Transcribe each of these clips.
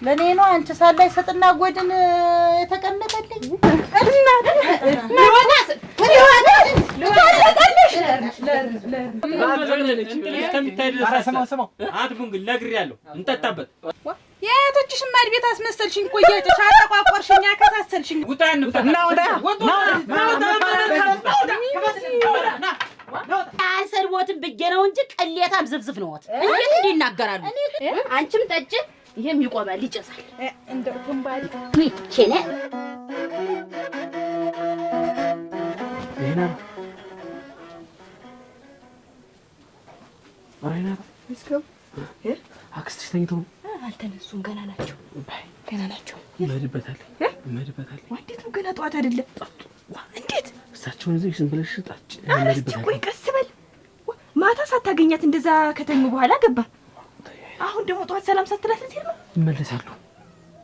ለኔ ነው አንቺ ሳላይ ሰጥና ጎድን የተቀመጠልኝ የእህቶችሽ ማድ ቤት አስመሰልሽኝ እኮ እየጨሽ አጠቋቆርሽኝ አከሳሰልሽኝ ውጣን አልሰርቦትም ብዬ ነው እንጂ ቅሌታም ዝብዝብ ነውት እንዴት እንዲናገራሉ አንቺም ጠጭ ይሄም ይቆማል ይጨሳል እንደው ኩምባሪ ኬነ አይና እስከው አክስትሽ ተኝተው አልተነሱም ገና ናቸው መድበታል እንዴት ነው ገና ጠዋት አይደለም እንዴት እሳቸውን እዚህ ዝም ብለሽ ጣጭ መድበታል ቆይ ቀስ በል ማታ ሳታገኛት እንደዛ ከተኙ በኋላ ገባ አሁን ደግሞ ጠዋት ሰላም ሳትላት ልትሄድ ነው ይመለሳሉ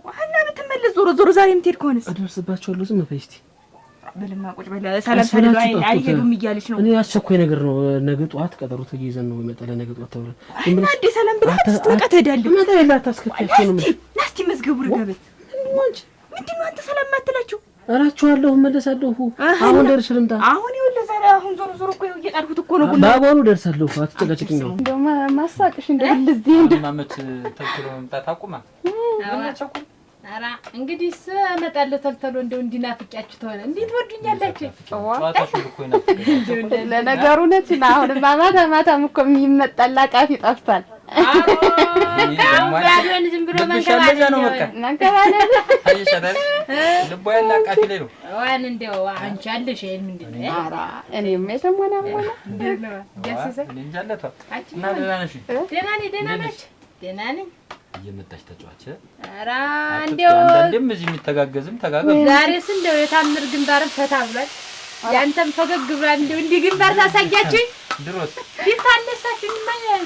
ዋና ብትመለስ ዞሮ ዛሬ የምትሄድ ከሆነስ አደርስባቸዋለሁ ዝም በይ እስቲ በልማ ቁጭ በል ሰላም ሳይሉ አይሄዱም እያለች ነው እኔ አስቸኳይ ነገር ነው ነገ ጠዋት ቀጠሮ ተይዘን ነው ይመጣል ነገ ጠዋት ተብሎ እና እንደ ሰላም ብለህ ስትመጣ ትሄዳለህ ማታ ላይ ታስከፍያቸው ነው ናስቲ መዝገቡ ርገበል ምንድን ነው አንተ ሰላም ማትላችሁ አራቸዋለሁ መለሳለሁ አሁን ደርሽ ልምጣ አሁን ይኸውልህ ዛሬ አሁን ዞሮ እኮ እየጣልኩት እኮ ነው ሁሉ ባባኑ ደርሳለሁ አትጨቃጭቅኝ ነው እንደው ማሳቅሽ እንደዚህ እንደ ማመት ተልተሎ መምጣት አቁማ አራ እንግዲህ እመጣለሁ ተልተሎ እንደው እንዲናፍቂያችሁ ተሆነ እንዴት ወዱኛላችሁ ጨዋታሽ እኮ ይናፍቃል ለነገሩ ነች እና አሁን ማታም እኮ የሚመጣላ ቃፊ ጠፍቷል ባዶን ዝም ብሎ መንከባለል አይሻታል ልቦ ያለ ቃፊ ላይ ነው ዋን እንደው አንቺ አለሽ ምንድን ነው አራ እኔም የተሞና እንደት ነው ደስሰ እንጃለታ እና ደህና ነሽ ደህና ነኝ እየመጣሽ ተጫዋች አራ እንደው አንዳንዴም እዚህ የሚተጋገዝም ተጋገዝ ዛሬስ እንደው የታምር ግንባርም ፈታ ብሏል ያንተም ፈገግ ብሏል እንደው እንዲህ ግንባር ታሳያችሁኝ ድሮስ ቢታነሳችሁኝ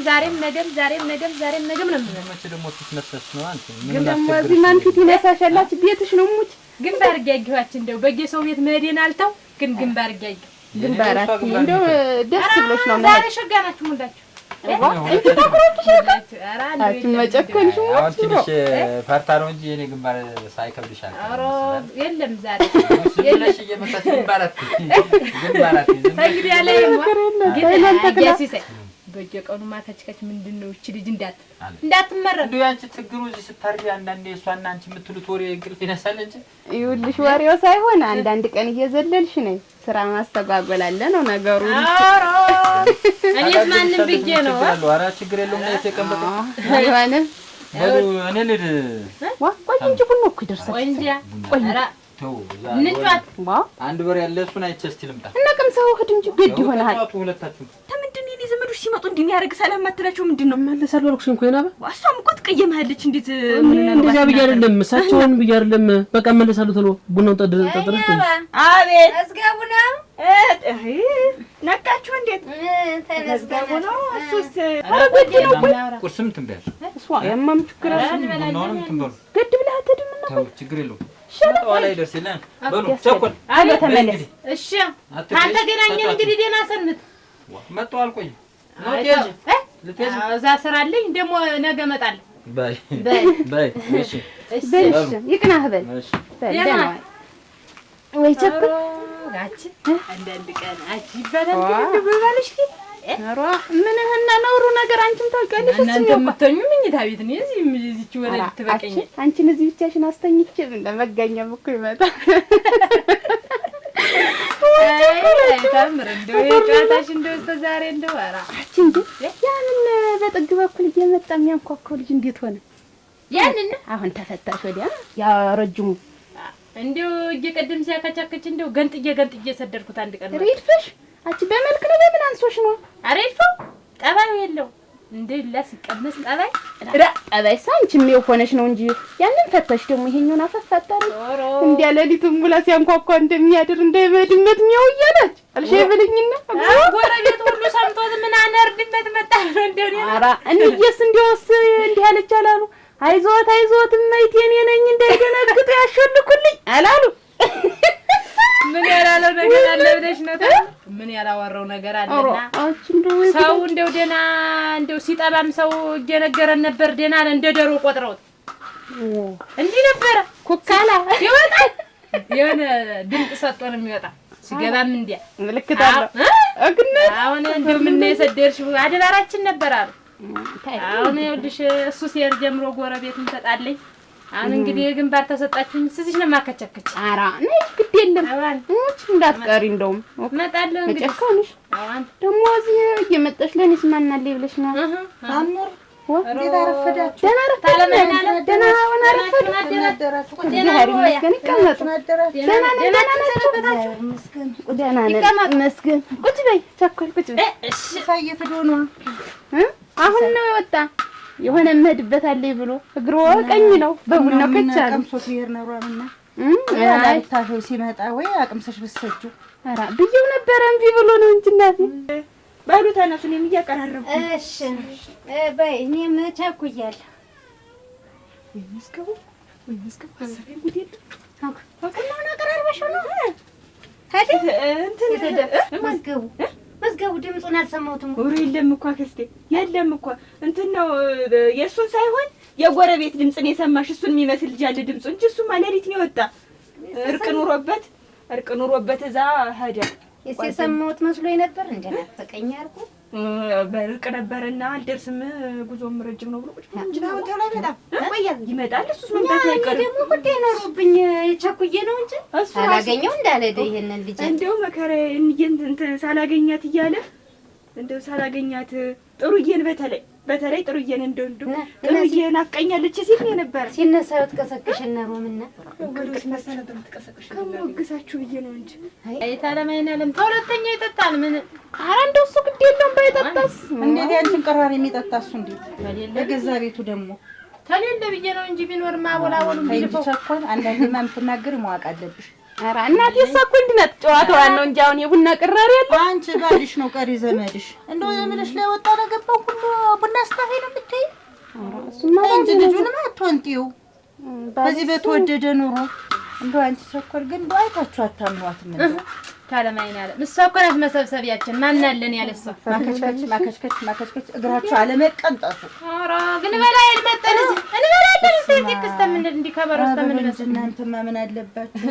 ዛሬም ነገም ነው መቼ ደግሞ ትነሳሽ ነው አንቺ ግን ደግሞ እዚህ ማን ፊት ይነሳሻላች ቤትሽ ነው ሙት ግንባር ጋግዋች እንደው በየሰው ቤት መሄዴን አልተው ግን ግንባር ጋግ ግንባራችሁ እንደው ደስ ብሎሽ ነው ዛሬ ሸጋናችሁ ሙላችሁ መጨከንሽ አሁን ትንሽ ፈርታ ነው እንጂ እኔ ግንባር ሳይከብድሻል አሮ የለም ዛሬ የለሽ እየመጣች ግንባራት እንግዲህ ያለ ያሲሰ በየቀኑ ማከችከች ምንድነው እቺ ልጅ እንዳትመረጥ እንደው ያንቺ ትግሩ እዚህ ስታርጂ አንዳንዴ እሷና አንቺ የምትሉት ወሬ እንቅልፍ ይነሳል እንጂ ይኸውልሽ ወሬው ሳይሆን አንዳንድ ቀን እየዘለልሽ ነኝ ስራ ማስተጓጎል አለ ነው ነገሩ አሮ እኔስ ማንንም ብዬ ነው ኧረ ችግር የለውም ነው የተቀመጠ አይሆንም እኔ ልድ ቆይ እንጂ ቡና እኮ ይደርሳል ቆይ እንጂ ኧረ ተው እንጫት አንድ ወሬ ያለ እሱን አይቼ እስቲ ልምጣ እናቀም ሰው ሄድ እንጂ ግድ ይሆናል ሁለታችሁ ተምንድን የኔ ዘመዶች ሲመጡ እንዲህ ያርግ ሰላም ማትላቸው ምንድነው መለሳለሁ አልኩሽ እንኳን ይናባ እሷም እኮ ትቀየማለች እንዴት እንደዛ ብዬ አይደለም እሳቸውን ብዬ አይደለም በቃ መለሳለሁ ተሎ ቡናው ጠጥረሽ አቤት አስጋቡ ነው ነቃችሁ እንዴት ተነስጋቡ ነው እሱስ አረጋጅ ነው ቁርስም ትንበያሽ እሷ ያማም ችግር አለ ቡናውንም ትንበሉ ግድ ብለህ አትድምና ተው ችግር የለውም ሸጣው ላይ ደርስልኝ በሉ ቸኮል አለ ተመለስ እሺ አንተ ገናኘን እንግዲህ ደህና ሰንብት መጣው አልቆይ ነው ልትሄጂ እዛ ስራ አለኝ ደግሞ ነገ እመጣለሁ በይ እሺ በልሽ ይቅናህ በል ደህና ወይ ቸኮል ጋች አንዳንድ ቀን አቺ ይባላል እንዴ በባልሽ ፊት አሯ ምንህና ነውሩ ነገር አንቺም ታውቂያለሽ እናንተ የምትተኙ ምኝታ ቤት ነው እዚህች ወደ ትበቀኝ አንቺን እዚህ ብቻሽን አስተኝቼ እንደመጋኛም እኮ ይመጣል ታምር እንደው የጨዋታሽ እንደው እስከ ዛሬ እንደው ኧረ አንቺ እንዴ ያንን በጥግ በኩል እየመጣ የሚያንኳኳው ልጅ እንዴት ሆነ ያንን አሁን ተፈታሽ ወዲያ ያ ረጅሙ እንደው እየቀደም ሲያከቻከች እንደው ገንጥዬ ሰደርኩት አንድ ቀን ሬድፈሽ አንቺ በመልክ ነው በምን አንሶሽ ነው አሬልፎ ጠባዩ የለው እንደላ ሲቀመስ ጠባይሳ አንቺም የሆነሽ ነው እንጂ ያንን ፈታሽ ደግሞ ይሄኛውን አፈፋጣሪ እንዴ ለሊቱን ሙላ ሲያንኳኳ እንደሚያድር እንደበድመት ሚያው እያለች አልሸብልኝና ጎረቤት ሁሉ ሰምቶት ምን አነርድበት መጣ ነው እንደው ኧረ እንዴስ እንዲወስ እንዲህ አለች አላሉ አይዞት እማይቴን የነኝ እንዳይደነግጡ ያሸልኩልኝ አላሉ ምን ያላለው ነገር አለ ብለሽ ነው ምን ያላወራው ነገር አለና ሰው እንደው ደና እንደው ሲጠባም ሰው እየነገረን ነበር ደና እንደ ደሮ ቆጥረውት እንዲህ ነበረ ኩካላ ይወጣል የሆነ ድምፅ ሰጥቶ ነው የሚወጣ ሲገባም እንዲያ ምልክት አለ እግነ አሁን እንደው ምን የሰደርሽ አደባራችን ነበር አሉ አሁን ይኸውልሽ እሱ ሲሄድ ጀምሮ ጎረቤቱን ተጣለኝ አሁን እንግዲህ ግንባር ተሰጣችሁኝ ስዝሽ ነው ማከቸከች ኧረ ነይ ግድ የለም እቺ እንዳትቀሪ እንደውም እመጣለሁ እንግዲህ መጨከንሽ አሁን ደግሞ እዚህ እየመጣሽ ለኔስ ማናለኝ ብለሽ ነው አምር እንዴት አረፈዳችሁ? ደህና አረፈዳችሁ? እግዚአብሔር ይመስገን ይቀመጡ። ደህና ይመስገን። ቁጭ በይ ቸኮል ቁጭ በይ። እሺ ሳይት ዶኖ አሁን ነው የወጣ የሆነ መሄድበት አለኝ ብሎ እግሮ ቀኝ ነው በቡናው ከቻለ ቀምሶት ይሄር ነው ራምና አይ ታሽው ሲመጣ ወይ አቅምሰሽ ብትሰጁ ኧረ ብዬው ነበር እምቢ ብሎ ነው እንጂ እናቴ ባሉ ተነሱ እኔም እያቀራረብኩ እሺ በይ እኔም ቸኩያለሁ ወይ መስከቡ አሰሪ ጉዴት ወከናው አቀራርበሽ ነው ታዲያ እንትን መዝገቡ ድምፁን አልሰማሁትም ወሬ የለም እኮ አክስቴ የለም እኮ እንትን ነው የእሱን ሳይሆን የጎረቤት ድምፅን የሰማሽ እሱን የሚመስል ልጅ አለ ድምፁ እንጂ እሱማ ሌሊት ነው የወጣ እርቅ ኑሮበት እዛ ሄደ የሰማሁት መስሎኝ ነበር እንደናፈቀኝ አልኩ በእርቅ ነበርና አልደርስም ጉዞም ረጅም ነው ብሎ ቁጭ እንጅናው ተላይ በጣም ቆያ ይመጣል እሱስ መምጣት አይቀርም ደግሞ ጉዳይ ኖሮብኝ ቸኩዬ ነው እንጂ ሳላገኘው እንዳለደ ይሄንን ልጅ እንደው መከራ እንትን ሳላገኛት እያለ እንደው ሳላገኛት ጥሩዬን በተለይ ጥሩዬን እንደው ጥሩዬን አቀኛለች ሲል ነበር ሲነሳ ወጥቀሰቅሽና ሮምና ወግስ መሰለ በምትቀሰቅሽ ከሞግሳችሁ ብዬ ነው እንጂ አይ ታለማይናለም ተሁለተኛ ይጠጣል ምን ኧረ እንደው እሱ ግድ የለውም ባይጠጣስ እንዴት ያንቺን ቀራሪ የሚጠጣስ እንዴት በገዛ ቤቱ ደግሞ ተሌለ ብዬ ነው እንጂ ቢኖርማ አቦላቦሉም ቢልፈው ቸኮል አንዳንዴ ማምትናገር ማወቅ አለብሽ ኧረ እናቴ እሷ እኮ እንዲህ ናት ጨዋታዋን ነው እንጂ አሁን የቡና ቅራሪ ያለ አንቺ ባልሽ ነው ቀሪ ዘመድሽ እንደው ዘመድሽ ላይ ወጣ ነገባው ሁሉ ቡና ስታፈ ነው የምትይ እሱማ እንጂ ልጁንም አትወንቲው በዚህ በተወደደ ኑሮ እንደው አንቺ ቸኮል ግን እንደው አይታችሁ አታምኗትም እንደው ታለማይናለም እሷ እኮ ናት መሰብሰቢያችን ማን አለን ያለሷ ማከችከች እግራችሁ አለመቀንጠሱ ኧረ ግን በላይ አልመጣን እዚህ እንበላለን እንዴት ምን እንዲከበረው ተመለስ እናንተማ ምን አለባችሁ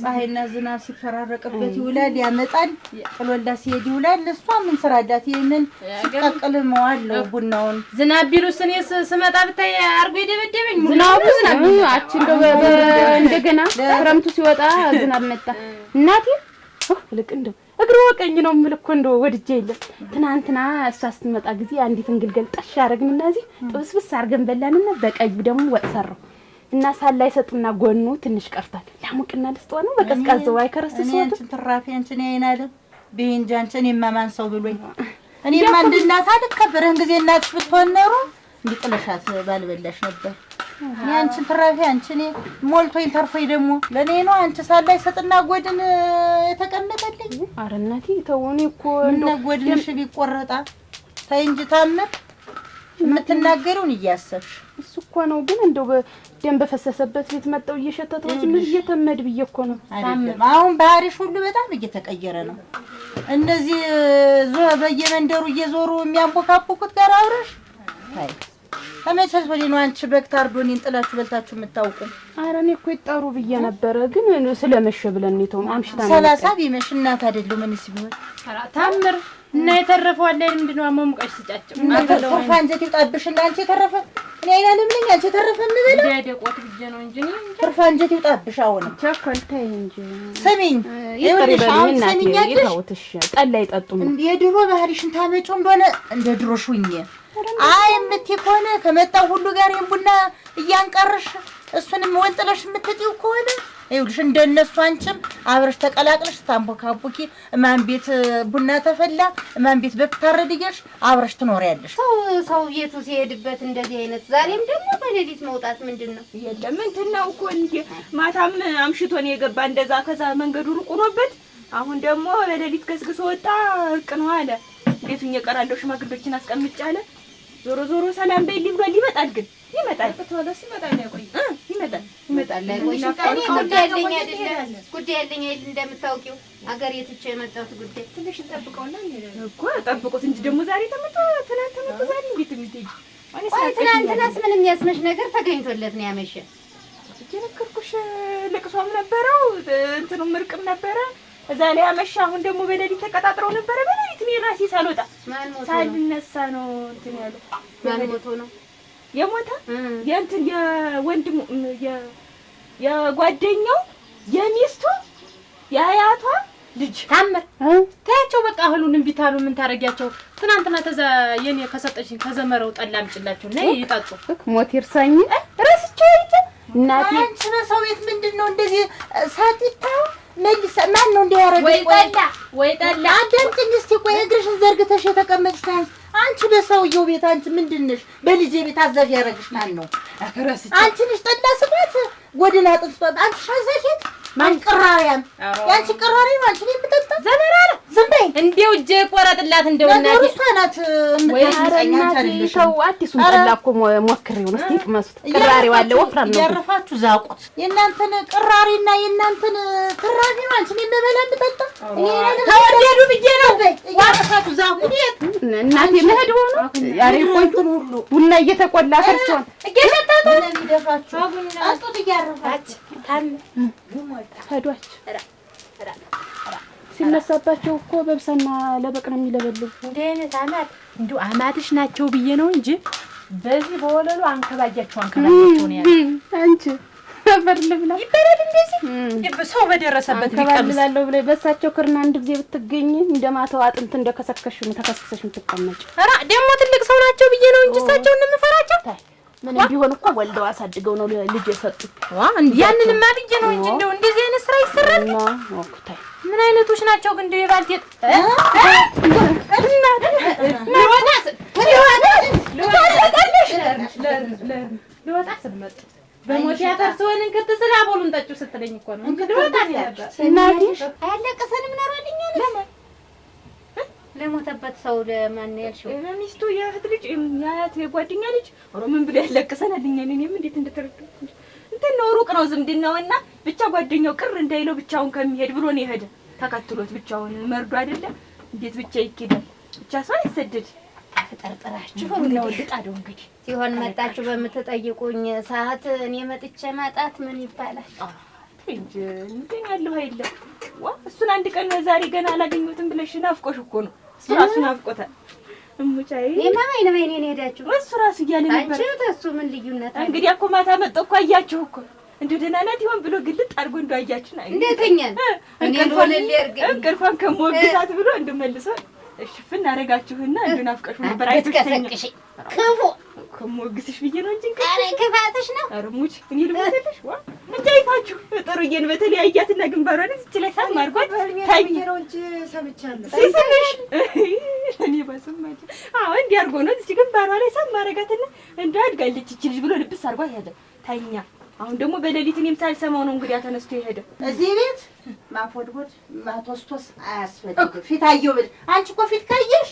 ፀሐይና ዝናብ ሲፈራረቅበት ይውላል ያመጣል ጥሎላ ሲሄድ ይውላል እሷ ምን ስራ አላት ይሄንን ሲቀቅል መዋለው ቡናውን ዝናብ ቢሉስ እኔ ስመጣ ብታይ አርጎ ይደበደበኝ ዝናብ አቺ እንደገና ክረምቱ ሲወጣ ዝናብ መጣ እናቴ ልክ እንደው እግሩ ወቀኝ ነው ምልኮ እንደው ወድጄ የለም ትናንትና እሷ ስትመጣ ጊዜ አንዲትን ግልገል ጠሽ ያረግንና እዚህ ጥብስብስ አርገን በላንና በቀዩ ደግሞ ወጥ ሰራው እና ሳላይ ሰጡና ጎኑ ትንሽ ቀርቷል ላሙቅና ልስጥዋ ነው በቀዝቃዛው አይከረስስ ወጥ አንቺን ትራፊ አንቺን ያይናለም ቢንጃ አንቺን የማማን ሰው ብሎኝ እኔማ እንድናት አልከበረን ጊዜ እናትሽ ብትሆን ኖሮ እንዲጥለሻት ባልበላሽ ነበር ያንቺን ትራፊ አንቺኔ ሞልቶኝ ተርፎኝ ደግሞ ለኔ ነው አንቺ ሳላይ ሰጥና ጎድን የተቀመጠልኝ ኧረ እናቴ ተወኔ እኮ እንደ ጎድንሽ ቢቆረጣ ታይ እንጂ ታምር የምትናገሩን እያሰብሽ እሱ እኮ ነው ግን እንደው በደም በፈሰሰበት ቤት መጣው እየሸተተው ዝም እየተመድ ብዬ እኮ ነው አይደለም አሁን ባህሪሽ ሁሉ በጣም እየተቀየረ ነው እንደዚህ በየመንደሩ እየዞሩ የሚያንቦካቡኩት ጋር አብረሽ አይ ተመቸሽ ወዲህ ነው አንቺ በክታርዶኒን ጥላችሁ በልታችሁ የምታውቁ ኧረ እኔ እኮ ይጣሩ ብዬ ነበረ ግን ስለመሸ ብለን ነው ተው አምሽታ ነው 30 ቢመሽ እናት አይደለም ምንስ ቢሆን ኧረ ታምር እና የተረፈው አለ ምንድነው አመሙቀሽ ስጫጭም ተርፋ አንጀት ይጣብሽና አንቺ የተረፈ እኔ አይናለም ነኝ አንቺ የተረፈ ምበላ ያደቆት ብዬ ነው እንጂ ተርፋ አንጀት ይጣብሽ አሁን ቸኮልታይ እንጂ ስሚኝ ይኸውልሽ አሁን ስሚኛለሽ ይታውትሽ ጠላ ይጠጡም የድሮ ባህሪሽን ታመጪው እንደሆነ እንደ ድሮሽ ሁኚ አይ እምትይ ከሆነ ከመጣው ሁሉ ጋር ቡና እያንቀርሽ እሱንም ወንጥለሽ የምትጥይው ከሆነ ይኸውልሽ እንደነሱ አንቺም አብረሽ ተቀላቅለሽ ታንቦካቦኪ ማን ቤት ቡና ተፈላ ማን ቤት በክታረድየሽ አብረሽ ትኖሪያለሽ ሰው ቤቱ ሲሄድበት እንደዚህ አይነት ዛሬም ደግሞ በሌሊት መውጣት ምንድነው የለም እንትን ነው እኮ እንዴ ማታም አምሽቶ ነው የገባ እንደዛ ከዛ መንገዱ ሩቅ ሆኖበት አሁን ደግሞ በሌሊት ገስግሶ ወጣ እርቅ ነው አለ ቤቱን እየቀራለሁ ሽማግሌዎችን አስቀምጫለ ዞሮ ዞሮ ሰላም በይልኝ ብሎ ይመጣል ግን ይመጣል ተወለስ ይመጣል ያቆይ ይመጣል ላይ ወይ ጉዳይ ያለኝ አይደል እንደምታውቂው አገር የትቼ የመጣሁት ጉዳይ ትንሽ እንጠብቀውና እኮ ጠብቁት እንጂ ደግሞ ዛሬ ተመጣ ትናንት ተመጣ ዛሬ እንዴት ምትይ ትናንትናስ ምንም ያስመሽ ነገር ተገኝቶለት ነው ያመሸ። እየነገርኩሽ ልቅሶም ነበረው እንትኑ ምርቅም ነበረ እዛ ላይ ያመሸ። አሁን ደግሞ በሌሊት ተቀጣጥረው ነበረ። በሌሊት እኔ ራሴ ሳልወጣ ሳልነሳ ነው እንትን ያለው። ማን ሞቶ ነው የሞተ? የእንትን የወንድሙ የጓደኛው የሚስቱ የአያቷ ልጅ ታመር ታያቸው። በቃ እህሉን እምቢ ታሉ። ምን ታረጊያቸው? ትናንትና ተዛ የኔ ከሰጠሽኝ ከዘመረው ጠላ አምጪላቸው እና ይጣጡ። ሞት ይርሳኝ ረስቼው አይተ እናቴ አንቺ በሰው ቤት ምንድነው እንደዚህ ሳትታው መልስ ማን ነው እንዲያረግ? ወይ ጠላ አዳምጪኝ እስቲ። ቆይ እግርሽን ዘርግተሽ የተቀመጥሽ ታንስ አንቺ በሰውየው ቤት አንቺ ምንድነሽ? በልጄ ቤት አዛዥ ያረግሽ ማን ነው? አንቺ ነሽ ጠላ ስባት ጎድና ጥፍቷት አንቺ ሻዛሽት ማን ቅራሪያም ያንቺ ቅራሪ ማለት ነው የምትጠጣ ዘመራራ ዝም በይ። እንደው እጄ ቆረጥላት እንደው እናቴ እሷ ናት የምታስጠኛኝ። ሰው አዲሱን ጠላ እኮ ሞክሬው ነው። እስቲ ቅመሱት። ቅራሪው አለ ወፍራም ነው። ያረፋችሁ ዛቁት። የእናንተን ቅራሪና የእናንተን ትራፊ ማለት ነው የምበላ የምጠጣ ተወደዱ ብዬ ነው። ያረፋችሁ ዛቁት። እናቴ መሄድ ሆኖ ያሬ ቆይ ቡና እየተቆላ ፈርሷል። እየሸጣታ ነው የሚደፋችሁ። አጥቶት እያረፋችሁ ታም ሄዷች ሲነሳባቸው እኮ በብሳና ለበቅ ነው የሚለበልቡ። እንደ አይነት አማት እንደው አማትሽ ናቸው ብዬ ነው እንጂ በዚህ በወለሉ አንከባጃቸው ነው ያለው። አንቺ በርልብላ ይበረድ እንደዚህ ሰው በደረሰበት ቢቀምላለሁ ብለ በሳቸው ክርና አንድ ጊዜ ብትገኝ እንደማተው አጥንት እንደከሰከሽ ተከሰከሽ ምትቀመጭ። ኧረ ደግሞ ትልቅ ሰው ናቸው ብዬ ነው እንጂ እሳቸውን የምፈራቸው። ምን ቢሆን እኮ ወልደው አሳድገው ነው ልጅ የሰጡት። ያንንማ ብዬ ነው እንጂ እንደው እንደዚህ አይነት ስራ ይሰራል? ወኩታይ ምን አይነቶች ናቸው ግን እንደው የባልቴት ልወጣ ስልመጥ በሞት ያተርሰውን እንከተስላ ቦሉን ጠጩ ስትለኝ እኮ ነው እንጂ ልወጣ ነበር። እናቴ አያለቀሰንም ነራልኝ ለማን ለሞተበት ሰው ለማን ያልሽው? ሚስቱ የእህት ልጅ ያያት የጓደኛ ልጅ ምን ብሎ ያለቀሰናልኝ። እኔም እንዴት እንደተረዳሁ እንትን ነው ሩቅ ነው ዝምድናውና ብቻ ጓደኛው ቅር እንዳይለው ብቻውን ከሚሄድ ብሎ ነው የሄደ። ተከትሎት ብቻውን መርዶ አይደለም እንዴት ብቻ ይኬዳል? ብቻ ሰው አይሰደድ። ተጠርጥራችሁ ነው ልጣደው እንግዲህ ሲሆን መጣችሁ በምትጠይቁኝ ሰዓት እኔ መጥቼ ማጣት ምን ይባላል? እንጂ እንትን ያለው አይደለም። እሱን አንድ ቀን ዛሬ ገና አላገኘሁትም ብለሽ ናፍቆሽ እኮ ነው። እሱ ራሱ ናፍቆታል። እሙቻይ የማማይ ነው እኔ ሄዳችሁ እሱ ራሱ እያለ ነበር። አንቺ ተሱ ምን ልዩነት አለ? እንግዲህ እኮ ማታ መጥቶ እኮ አያችሁ እኮ እንደው ደህና ናት ይሆን ብሎ ግልጥ አድርጎ እንደው አያችሁ ነው። እንዴትኛል እኔ ወለል ያርገ እንቅልፏን ከሞግሳት ብሎ እንደመልሶ እሽፍን አረጋችሁና እንደው ናፍቀሽ ነበር። አይተከሰቅሽ ክፉ ከሞግስሽ ብዬ ነው እንጂ አረ ክፋትሽ ነው። አረ ሙች እኔ ልሞትልሽ እንጂ አይታችሁ ጥሩዬን በተለያያትና ግንባሯን እዚህ ላይ ሳም አድርጓት ታይኝ ነው እንጂ ሰምቻለሁ። ሲሰነሽ እኔ ባሰማች እንዲህ አድርጎ ነው እዚህ ግንባሯ ላይ ሳም አደረጋትና እንደው አድጋለች እቺ ልጅ ብሎ ልብስ አድርጓት ያለ ታይኛ። አሁን ደግሞ በሌሊት እኔም ሳልሰማው ነው እንግዲህ ተነስቶ የሄደ። እዚህ ቤት ማፎድጎድ ማቶስቶስ አያስፈልግም። ፊት አየሁ ብል አንቺ እኮ ፊት ካየሽ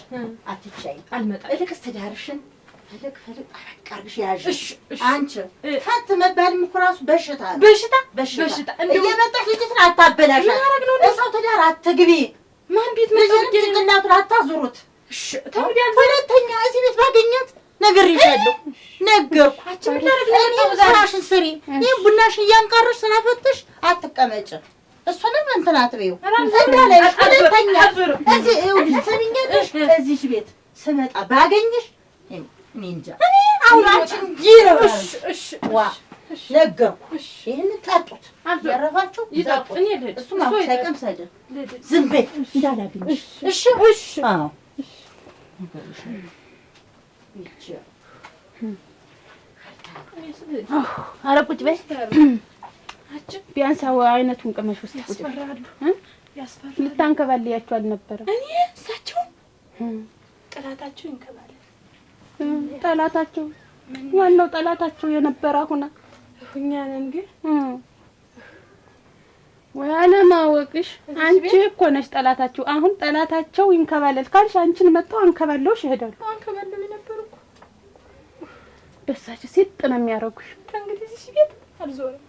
አትቻይ አልመጣም። እልክስ ትዳርሽን ፈልግ አረቃርግሽ ያዥ። አንቺ ፈት መባልም እኮ ራሱ በሽታ ነው። በሽታ እየመጣሽ ልጅትን አታበላሻት። እሰው ትዳር አትግቢ። ማን ቤት ልጅን ጭንቅላቱን አታዙሩት። እሺ ታውዲያ ሁለተኛ እዚህ ቤት ባገኛት ነግሬሻለሁ። ነገርኩ። ስራሽን ስሪ። ይሄን ቡናሽን እያንቃረሽ ስናፈትሽ አትቀመጭ። እሱንም እንትን አትበይው እንዳለሽ። ሁለተኛ እዚህ ይኸውልሽ ሰሚኛለሽ። እዚህ ቤት ስመጣ ባገኝሽ እኔ እንጃ አሁን አንቺን ጊሮ እሺ ዋ ነገርኩ። ይሄን ጠጡት ያረፋችሁ ይጠጡት። እሱ ማለት ሳይቀምስ አይደል ዝም በይ እንዳላገኝሽ። እሺ አዎ ኧረ ቁጭ በይ። ቢያንስ አይነቱን ቅመሽ ውስጥ ቁጭ ያስፈራሉ። ልታንከባልያቸው አልነበረም? እኔ እሳቸው ጠላታቸው ይንከባል። ጠላታቸው ዋናው ጠላታቸው የነበረ አሁን እኛ ነን ግን ወይ አለማወቅሽ። አንቺ እኮ ነሽ ጠላታቸው። አሁን ጠላታቸው ይንከባለል ካልሽ አንቺን መጣው አንከባለውሽ ይሄዳሉ። አንከባለው የነበሩ እኮ በሳቸው ሲጥ ነው የሚያረጉሽ። እንግዲህ እዚህ ቤት አልዞርም።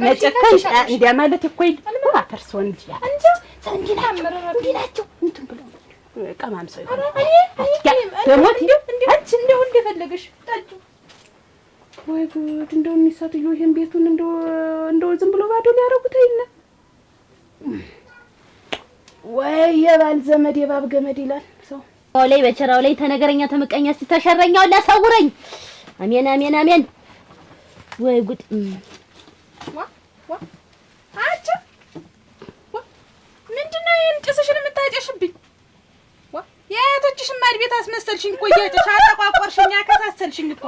መጨከሽ እንዲያ ማለት እኮ ይልቁ አፈርሶን እንጂ እንጂ እንዲናቸው እንትን ብለው ቀማም ሰው ይሆናል። ደግሞ አንቺ እንደው እንደፈለገሽ ጠጡ። ወይ ጉድ! እንደው የሚሳትዩ ይሄን ቤቱን እንደው ዝም ብሎ ባዶ ሊያረጉት አይደለ? ወይ የባል ዘመድ የባብ ገመድ ይላል ሰው። ላይ በቸራው ላይ ተነገረኛ ተመቀኛ ሲተሸረኛው ላሳውረኝ። አሜን አሜን አሜን። ወይ ጉድ! አንቺ ምንድነው ይሄን ጭስሽን የምታጨሽብኝ? የአያቶችሽን ማድ ቤት አስመሰልሽኝ እኮ እያጨሽ አጠቋቆርሽኝ፣ አከሳሰልሽኝ እኮ።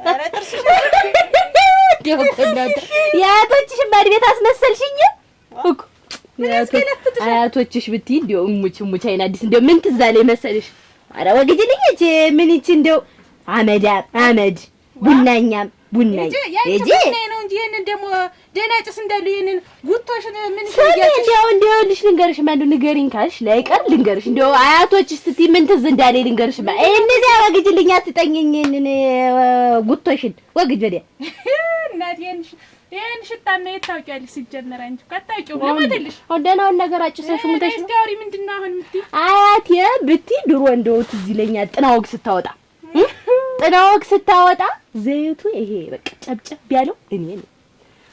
ኧረ ጥርስሽ የአያቶችሽን ማድ ቤት አስመሰልሽኝ እኮ። አያቶችሽ ብትይ እንደው እሙች አይን አዲስ እንደው ምን ትዝ አለኝ መሰልሽ? ኧረ ወግጅልኝ እንጂ ምን ይቺ እንደው አመድ ቡናኛም ቡናኝ እጂ ነው እንጂ ይሄንን ደግሞ ደህና ጭስ እንዳሉ ይሄንን ጉቶሽን ምን ይያጭሽ? እንደው ልሽ ልንገርሽ ማንዱ ንገሪኝ ካልሽ ላይቀር ልንገርሽ። እንደው አያቶችሽ ስትይ ምን ትዝ እንዳለኝ ልንገርሽ። እነዚያ ወግጅልኝ አትጠኝኝ ይሄንን ጉቶሽን ወግጅ ወዲያ እናት ይሄን ሽታና የታውቂያለሽ ሲጀመር አንቺ ካታውቂው ለማደልሽ ደህናውን ነገር አጭሰሽ ሙተሽ ነው። ስታውሪ ምንድነው አሁን ምትይ? አያቴ ብትይ ድሮ እንደው ትዝ ይለኛል ጥናወግ ስታወጣ ዘይቱ ይሄ በቃ ጨብጨብ ያለው እኔ ነኝ።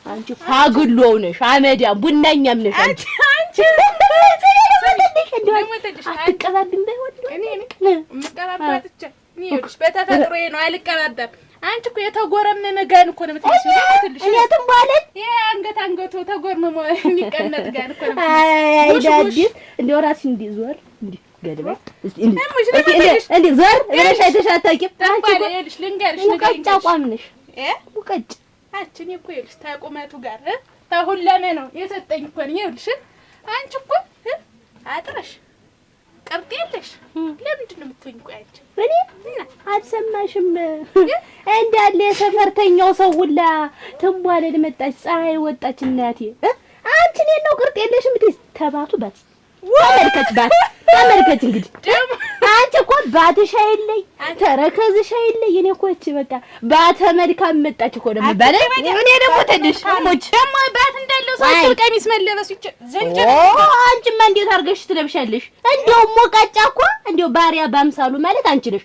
አንቺ ፋግሎው ነሽ፣ አመዳም ቡናኛም ነሽ አንቺ አትቀባብኝ ባይሆን እኔ ምቀባባትቻ እኔ ይኸውልሽ በተፈጥሮዬ ነው አልቀባባም። አንቺ እኮ የተጎረመመ ጋን እኮ ነው የምትመስለው። ትልሽ እኔትም ማለት ይሄ አንገቱ ተጎርመሞ የሚቀመጥ ጋን እኮ ነው። አይ ዳዲስ እንደው ራስሽ እንዲዞር እንዲ ገደባ እንዲ ዞር ብለሽ አይተሽ አታውቂም። አንቺ ይኸውልሽ ልንገርሽ ሙቀጫ አቋም ነሽ ሙቀጭ። አንቺ እኔ እኮ ይኸውልሽ ተቁመቱ ጋር ተሁለመ ነው የሰጠኝ እኮ ነው። ይኸውልሽ አንቺ እኮ አጥረሽ ቅርጥ የለሽ። ለምንድን ነው የምትሆኝ? ቆይ አንቺ እኔ አልሰማሽም? እንዳለ የሰፈርተኛው ሰው ሁላ ትንቧለል መጣች፣ ፀሐይ ወጣች። እናቴ አንቺ እኔን ነው ቅርጥ የለሽ የምትይዝ? ተባቱ ባት ተመልከች እንግዲህ አንቺ እኮ ባትሽ አይለይ ተረከዝሽ አይለይ። እኔ እኮ እቺ በቃ ባተ መልካም መጣች እኮ ደግሞ ባለ እኔ ደግሞ ተድሽ ሞች ደግሞ ባት እንዳለው ሰው ቀሚስ መለበስ ይችላል ዘንጀ። አንቺማ እንዴት አድርገሽ ትለብሻለሽ? እንደው ሞቃጫ እኮ እንደው ባሪያ ባምሳሉ ማለት አንቺ ነሽ።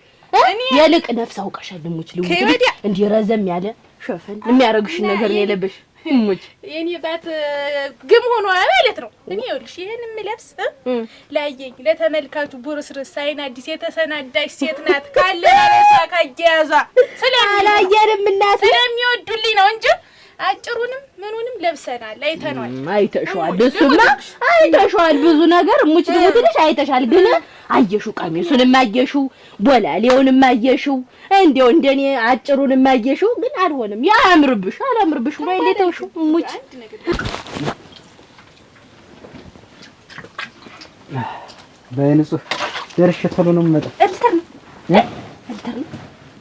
የልቅ ነፍስ አውቀሻለሁ ሞች ልሙት እንዴ ረዘም ያለ ሸፈን የሚያረግሽ ነገር ነው የለበሽ ሞች የኔ ባት ግም ሆኖ ማለት ነው። እኔ ይኸውልሽ ይሄን የምለብስ ላየኝ ለተመልካቹ ቡርስርስ አይን አዲስ የተሰናዳሽ ሴት ናት ካለ ለራሷ ካያያዟ ስለሚያየንም እና ስለሚወዱልኝ ነው እንጂ አጭሩንም ምኑንም ለብሰናል፣ አይተናል። አይተሽዋል፣ እሱማ አይተሽዋል። ብዙ ነገር ሙች ደግሞ ትንሽ አይተሻል። ግን አየሹ ቀሚሱንም አየሹ፣ ቦላሌውንም አየሹ፣ እንደው እንደኔ አጭሩንም አየሹ። ግን አልሆነም። ያምርብሽ አላምርብሽ ወይ ለተውሹ ሙች በንጹህ ደርሼ ቶሎ ነው የምመጣው። እልተር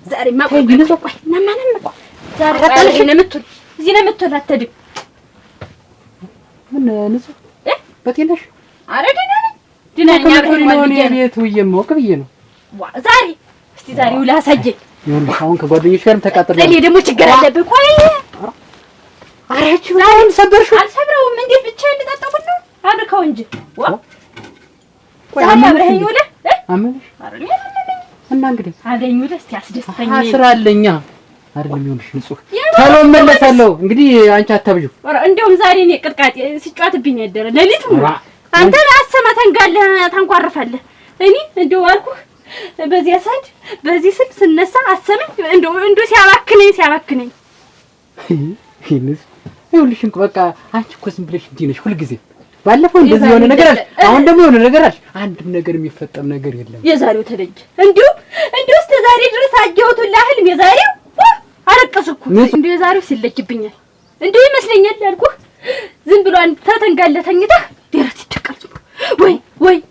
ዛሬ ማቆይ ነው ቆይ ማማንም ቆይ ዛሬ ታለሽ ነው የምትል እዚህ ነው የምትል አትድም። ምን ንጹህ በጤናሽ? ኧረ ደህና ነኝ ቤት ውዬ የማውቅ ብዬ ነው። ዛሬ እስቲ ዛሬው ላሳየኝ። ይኸውልሽ አሁን ከጓደኞች ጋርም ተቃጥረን እኔ ደግሞ ችግር አለብህ። ቆይ አረች ዛሬም ሰበርሽው? አልሰብረውም። እንዴት ብቻዬን ልጠጣው ነው? አድርከው እንጂ ቆይ አብረኸኝ ውለህ አመንሽ እና እንግዲህ አገኝ ውለህ እስቲ አስደስተኝ። ስራ አለኛ አይደለም። ይኸውልሽ ንጹህ ቶሎ እመለሳለሁ። እንግዲህ አንቺ አታብዢው። እንደውም ዛሬ እኔ ቅጥቃጤ ሲጫወትብኝ ያደረ ሌሊቱ አንተ አሰማ ተንጋለህ ታንኳርፋለህ። እኔ እንደው አልኩህ በዚያ ሳድ በዚህ ስል ስነሳ አሰመኝ። እንደው ሲያባክነኝ ይሄንስ ይኸውልሽ እንኳን በቃ አንቺ እኮ ዝም ብለሽ እንዲህ ነሽ ሁልጊዜ። ባለፈው እንደዚህ የሆነ ነገር አለ፣ አሁን ደግሞ የሆነ ነገር አለ። አንድም ነገር የሚፈጠም ነገር የለም። የዛሬው ተለየ። እንደው እስከ ዛሬ ድረስ አየሁት ለህልም የዛሬው አረቀስኩ። እንደው የዛሬው ሲለጅብኛል እንደው ይመስለኛል አልኩህ። ዝም ብሎ አንተ ተተንጋለ ተኝተህ ደረት ይደቃል።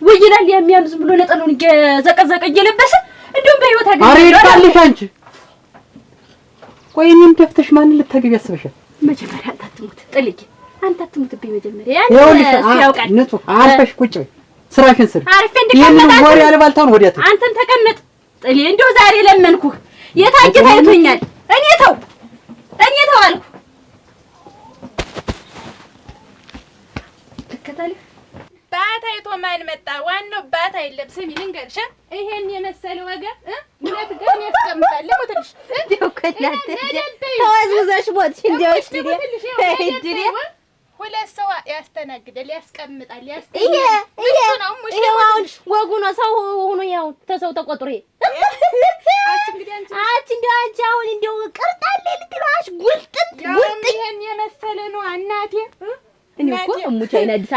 ወይ ይላል የሚያም ዝም ብሎ ነጠሉን እየዘቀዘቀ እየለበሰ እንደው በህይወት አገኘ። አሬ ይጣልሽ አንቺ። ቆይ እኔን ደፍተሽ ማንን ልታገቢ ያስበሻል? መጀመሪያ አንተ አትሙት ጥልዬ፣ አንተ አትሙትብኝ መጀመሪያ። ያውቃል ንጹህ አርፈሽ ቁጭ በይ፣ ስራሽን ስሪ። አርፈ እንድትቀመጥ ወሬ ያልባልታውን ወዲያት አንተን ተቀመጥ ጥልዬ። እንደው ዛሬ ለመንኩህ የታጀ ታይቶኛል። እኔ ተው አልኩ። ተከታለ ባታይቶ ማን መጣ? ዋናው ባት አይደለም። ስሚ ልንገርሽ፣ ይሄን የመሰለ ወገን ሁለት ገን ያስቀምጣል። ለሞትልሽ እንደው ከናተ ተዋዝውዘሽ ሞት እንደው እሺ እንዴ ሁለት ሰው ያስተናግዳል፣ ያስቀምጣል። ይሄ አሁን ወጉ ነው። ሰው ሆኖ ያው ተሰው ተቆጥሮ አንቺ አሁን እንደው ቅርጣሌ ልትሏሽ ጉልጥም ይሄን የመሰለ ነው እናቴ። እኔ እኮ እሙቻ አይናድስ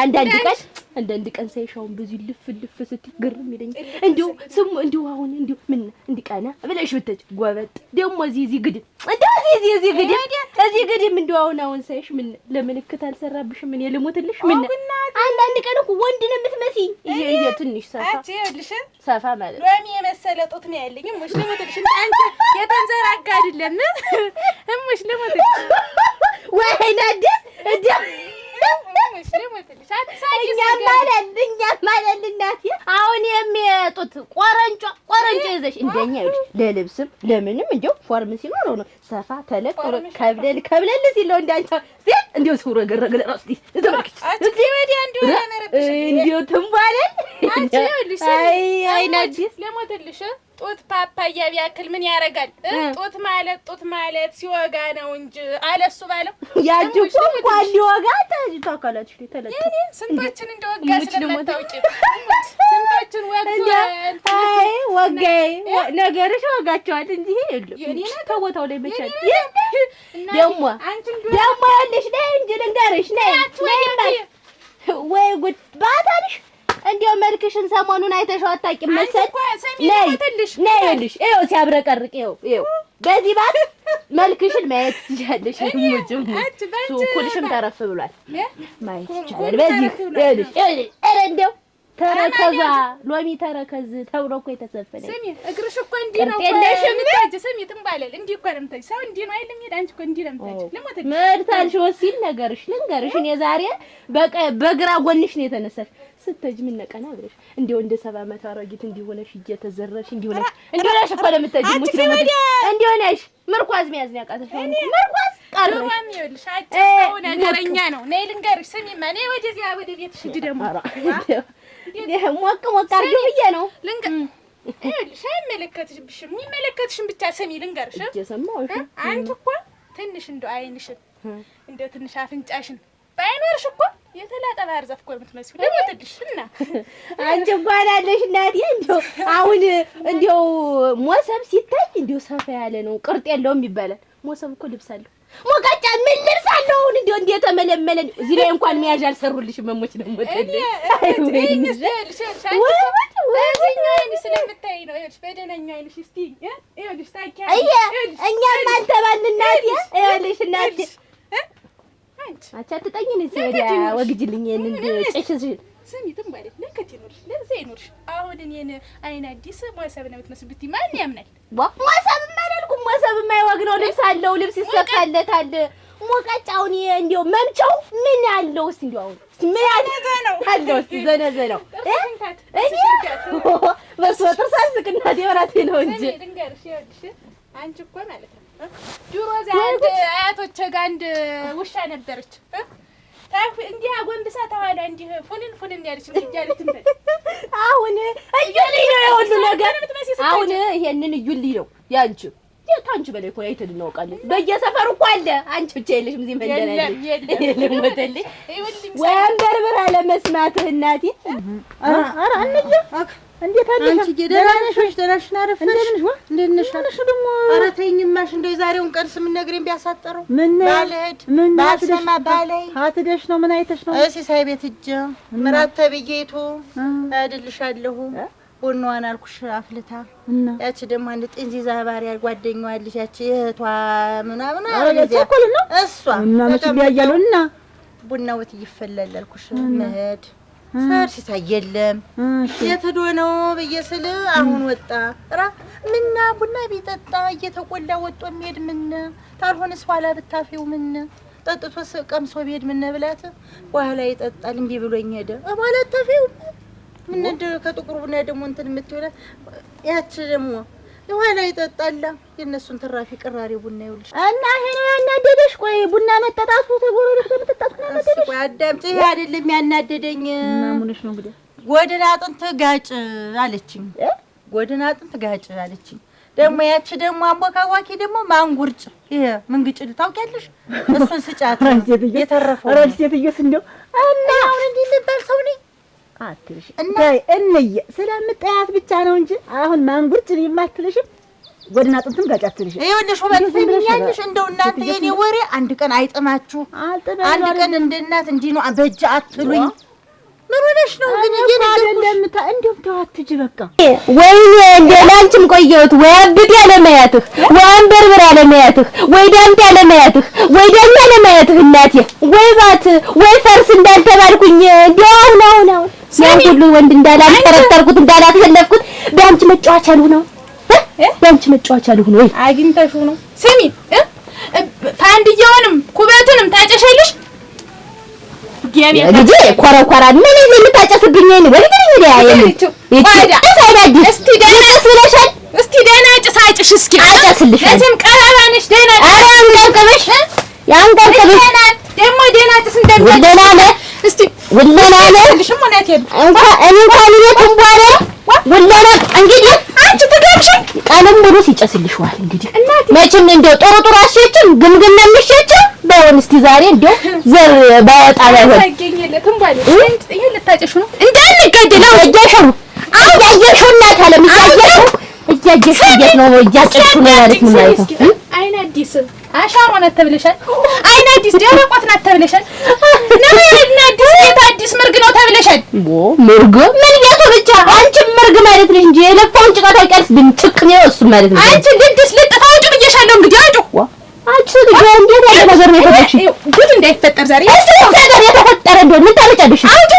አንዳንድ ቀን ሳይሻውን በዚህ ልፍ ስትይ ግርም ይለኛል። እንደው ስሙ እንደው አሁን እንደው ምን እንዲቃና ብለሽ ብትጭ ጎበጥ ደግሞ እዚህ ግድም እንደው እዚህ ግድም እንደው አሁን ሳይሽ ምን ለምልክት አልሰራብሽም? ምን ልሞትልሽ? ምን አንዳንድ ቀን እኮ ወንድ ነው የምትመስይ። ይሄ ትንሽ ሰፋ ማለት ነው። ሎሚ የመሰለ ጡት ነው ያለኝ። እሙሽ ልሞትልሽ አንቺ የተንዘራጋ አይደለም። እሙሽ ልሞትልሽ ወይናድስ እንደው እኛም ማለት እናቴ አሁን የሚያጡት ቆረንጮ ይዘሽ እንደኛ ይኸውልሽ ለልብስም ለምንም እንደው ፎርም ሲኖረው ነው ሰፋ ተለቅ ከብለል ሲለው እንዳንቺ እንደው ሲውረ ገረገለ ራስቲ ተመልከች እዚህ ወዲያ እንደው ትንባለን አንቺ ይኸውልሽ አይ ናዲስ ለሞትልሽ ጡት ፓፓያ ቢያክል ምን ያረጋል? ጡት ማለት ሲወጋ ነው እንጂ አለሱ ባለው ያጅኩ እንኳን ሊወጋ ታካላችሁ ተለጠ ስንቶችን እንደወጋ ስለማታውቂ ስንቶችን ወጋ አይ ወጋይ ነገርሽ ወጋቸዋል እንጂ የለም ከቦታው ላይ መቻል ደግሞ ያለሽ ነይ እንጂ ልንገርሽ ነይ ወይ ጉድ ባታልሽ እንዴው መልክሽን ሰሞኑን አይተሽው አታውቂም መሰል ነይ ይኸውልሽ ይኸው ሲያብረቀርቅ ይኸው በዚህ ባት መልክሽን ማየት ትችያለሽ። ሙጭም ኩልሽም ተረፍ ብሏል ማየት ይቻላል። በዚህ ይኸውልሽ ኧረ እንደው ተረከዛ ሎሚ ተረከዝ ተብሎ እኮ የተሰፈነ ስሚ እግርሽ እኮ እንዲህ ነው የምታጅ ስሚ ትንባለል እንዲህ እኮ ነው የምታጅ ሰው እንዲህ ነው አይደለም ይሄድ አንቺ እኮ እንዲህ ነው የምታጅ ለሞት መርታልሽ ወሲል ነገርሽ ልንገርሽ እኔ ዛሬ በግራ ጎንሽ ነው የተነሳሽ ስትጅ ምን ነቀና ብለሽ እንደው እንደ 70 ዓመት አሮጊት እንዲሆነሽ እየተዘረሽ እንዲሆነሽ እኮ ለምታጅ ሙት ነው እንዲሆነሽ ምርኳዝ መያዝ ነው ያቃተሽ ምርኳዝ ቀርበሽ ይኸውልሽ አጭው ነገረኛ ነው ነይ ልንገርሽ ስሚማ ነይ ወደዚያ ወደ ቤትሽ ሂጂ ደግሞ ሞቅ አድርጊው ብዬ ነው ይኸውልሽ አይመለከትሽም የሚመለከትሽን ብቻ ስሚ ልንገርሽ እየሰማሁሽ አንቺ እኮ ትንሽ እንደው አይንሽን እንደው ትንሽ አፍንጫሽን ባይኖርሽ እኮ የተላጠ ባህር ዛፍ እኮ የምትመስዪው ለሞትልሽና አንቺ እንኳን አለሽ እናቴ እንደው አሁን እንደው ሞሰብ ሲታይ እንደው ሰፋ ያለ ነው ቅርጥ የለውም ይባላል ሞሰብ እኮ ልብስ አለው ሞቃጫ ምን ልብስ አለው አሁን እንደው ተመለመለ እዚህ ላይ እንኳን መያዣ አልሰሩልሽም መሞች ነው ሞተልኝ ስለምታይ ነው ይኸውልሽ በደነኛ አይልሽ እስቲ ይኸውልሽ ታኪያ እኛም አልተባልን እናቴ ይኸውልሽ እናቴ አንቺ አትጠኝን እዚህ ወዲያ ወግጅልኝ ይሄንን ጭሽሽ ስሚ ትንባለች ለከት ይኖርሽ ለዚህ ይኖርሽ አሁን እኔን አይን አዲስ ሞሰብ ነው የምትመስል ማን ያምናል ሞሰብ ማለልኩም ሞሰብ የማይወግ ነው ልብስ አለው ልብስ ይሰፋለታል ሞቃጫውን እንደው መምቻው ምን ያለው እስቲ እንደው አሁን ምን ያለው አለው እስቲ ዘነዘነው እኔ በስወጥር ሳስቅና ደራቴ ነው እንጂ ድንገርሽ ይኸውልሽ አንቺ እኮ ማለት ነው ድሮ ዛንድ አያቶቼ ጋር አንድ ውሻ ነበረች እንዲህ አጎንብሳ ተኋላ እንዲህ ፉንን ያለች ልጅ እንደ አሁን እዩልኝ ነው የሁሉ ነገር አሁን ይሄንን እዩልኝ ነው ያንቺ ታንቺ በላይ እኮ አይተን እናውቃለን በየሰፈሩ እኮ አለ አንቺ ብቻ የለሽም እዚህ መንደር አይደል ለሞተልኝ ወንበር ብራ ለመስማትህ እናቴ ኧረ አንጀ እንዴት አለሽ አንቺ ደህና ነሽ ወይ ደህና ነሽ አረፈሽ እንዴት ነሽ ደግሞ ኧረ ተይኝማሽ እንደው የዛሬውን ቀን ስም ነግሬን ቢያሳጠረው ባልሄድ ባልሰማ ባላይ አትደሽ ነው ምን አይተሽ ነው እሺ ሳይ ቤት እጄ ምራት ተብዬቱ አድልሻለሁ ቡናዋን አልኩሽ አፍልታ ያቺ ደግሞ አንድ ጥንዚዛ ባሪያ ጓደኛዋ አለች ያቺ እህቷ ምናምን እሷ እና መች ቢያያሉና ቡናው ይፈላል አልኩሽ መሄድ ሳር ሲሳይ የለም የት ሄዶ ነው በየስል አሁን ወጣ ምና ቡና ቢጠጣ እየተቆላ ወጦ የሚሄድ ምን ታልሆነስ ኋላ ብታፊው ምን ጠጥቶ ቀምሶ ቢሄድ ምን ብላት በኋላ ይጠጣል እምቢ ብሎኝ ሄደ በኋላ ታፊው ምን ከጥቁሩ ቡና ደግሞ እንትን የምትውለ ያቺ ደግሞ የኋላ ይጠጣላ የነሱን ትራፊ ቅራሪ ቡና ይውልሽ እና ይሄ ነው ያናደደሽ ቆይ ቡና መጠጣቱ ተጎረረሽ በመጠጣቱ ነው ያናደደሽ ቆይ አዳምጪ ይሄ አይደለም ያናደደኝ እና ምንሽ ነው እንግዲህ ጎድን አጥንት ጋጭ አለችኝ። ጎድን አጥንት ጋጭ አለችኝ። ደግሞ ያቺ ደግሞ አቦካዋኪ ደግሞ ማንጉርጭ ይሄ ምንግጭል ታውቂያለሽ? እሱን ስጫት የተረፈው። ኧረ ሴትዮስ እንደው እና አሁን እንዲህ ልባል ሰው ነኝ አትልሽ እንዬ ስለምጠያት ብቻ ነው እንጂ አሁን ማንጉርጭ የማትልሽም ጎድን አጥንትም ጋጭ አትልሽም። ይኸውልሽ ወበት ትምኛለሽ። እንደው እናንተ የኔ ወሬ አንድ ቀን አይጥማችሁ፣ አንድ ቀን እንደ እናት እንዲህ ነው በእጅ አትሉኝ። ምን ሆነሽ ነው ግን? እንደምታ እንደውም ተዋትጂ በቃ ወይኔ እንደ ላንቺም ቆየሁት ወይ አብድ ያለ ማያትህ ወይ አንበርብር ያለ ማያትህ ወይ ዳምጥ ያለ ማያትህ ወይ ዳኛ ያለ ማያትህ እናቴ ወይ ባት ወይ ፈርስ እንዳልተባልኩኝ እንደው አሁን ያን ሁሉ ወንድ እንዳላጠረጠርኩት እንዳላተለፍኩት በአንቺ መጫወቻ ልሁን ነው በአንቺ መጫወቻ ልሁን ወይ አግኝተሽው ነው? ስሚ ፋንድየውንም ኩበቱንም ታጨሻለሽ ልጄ ኮረኮራ ምን ይዘህ የምታጨስብኝ ነው? ወልግኝ ነው እስቲ ደህና ስለሻል እስቲ ደህና ጭሳጭሽ እስኪ አጨስልሽ ለዚህም ቀራባንሽ ደህና አንቀርቅበሽ ያንቀርቅበሽ ደግሞ ደህና ጭስ እንደምን ወለላለ እስቲ ወለላለ ልሽም ሆነት ይል እንኳን ይወጡም በኋላ ወለላ እንግዲህ አንቺ ትገብሽ ቀለም ሙሉ ሲጨስልሽ ዋል እንግዲህ መቼም እንደው ጥሩ አሽችም ግምግም ለምሽችም በውን እስቲ ዛሬ እንደው ዘር ባወጣ ባይሆን አይገኝለትም ባለ ይሄ ልታጨሹ ነው እንዳንገድለው እያሸሩ እያየሽው እናት አለም እያየሽ ነው እያጨሹ ነው ማለት ምን ማለት ነው? አይነ አዲስ አሻሮ ናት ተብለሻል። አይነ አዲስ ደረቋት ናት ተብለሻል። አይነ አዲስ የታዲስ ምርግ ነው ተብለሻል። ምርግ ምን ያቶ ብቻ አንቺ ምርግ ማለት ነው እንጂ የለፋውን ጭቃ ታውቂያለሽ። ብንጭቅ ነው እሱ ማለት ነው። አንቺ ልድስ ልጥፋውጭ ብዬሻለሁ። እንግዲህ አውጪ አንቺ ልጅ እንዴት ያለ ነገር ነው የተፈጠረሽ? ጉድ እንዳይፈጠር ዛሬ እሱ ነገር የተፈጠረ እንደው ምን ታመጫለሽ? አውጪ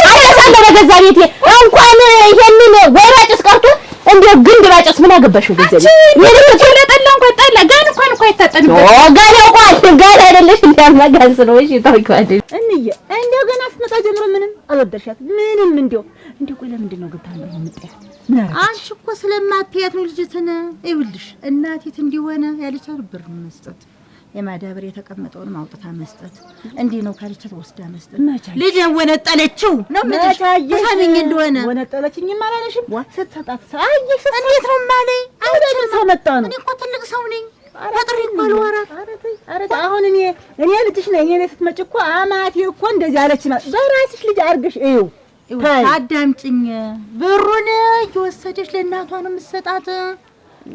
በገዛ ቤቴ እንኳን ይሄንን ወራጭስ ቀርቶ እንደው ግንድ ባጨስ ምን አገባሽ? ወደዚህ የለምት ለጠላ እንኳን ጠላ ጋን እንኳን አይታጠንም። ጋን እንኳን ጋን አይደለሽ እንዳማጋን ስለሆነሽ ታውቂዋለሽ። እንዬ እንደው ገና ስትመጣ ጀምሮ ምንም አልወደድሻት ምንም እንደው ቆይ ለምንድን ነው ገብታ ነው የምትጠያት? ምን አረጋች? አንቺ እኮ ስለማትያት ነው ልጅትን። ይኸውልሽ እናቴት እንዲሆነ ያለቻት ብር መስጠት የማዳበር የተቀመጠውን ማውጣታ መስጠት እንዲህ ነው ካልቻት ወስዳ መስጠት። ልጅ ወነጠለችው ነው ማለት ሳሚኝ እንደሆነ ወነጠለችኝም አላለሽም? ስትሰጣት ሳይሽ እንዴት ነው ማለት አሁን ሰው መጣ ነው። እኔ እኮ ትልቅ ሰው ነኝ። ፈጥሪ ባል ወራት አረታ አሁን እኔ ልጅሽ ነኝ። እኔ ስትመጪ እኮ አማቴ እኮ እንደዚህ አለችና በራስሽ ልጅ አድርገሽ እዩ። አዳምጪኝ። ብሩን እየወሰደች ለእናቷ ነው የምትሰጣት።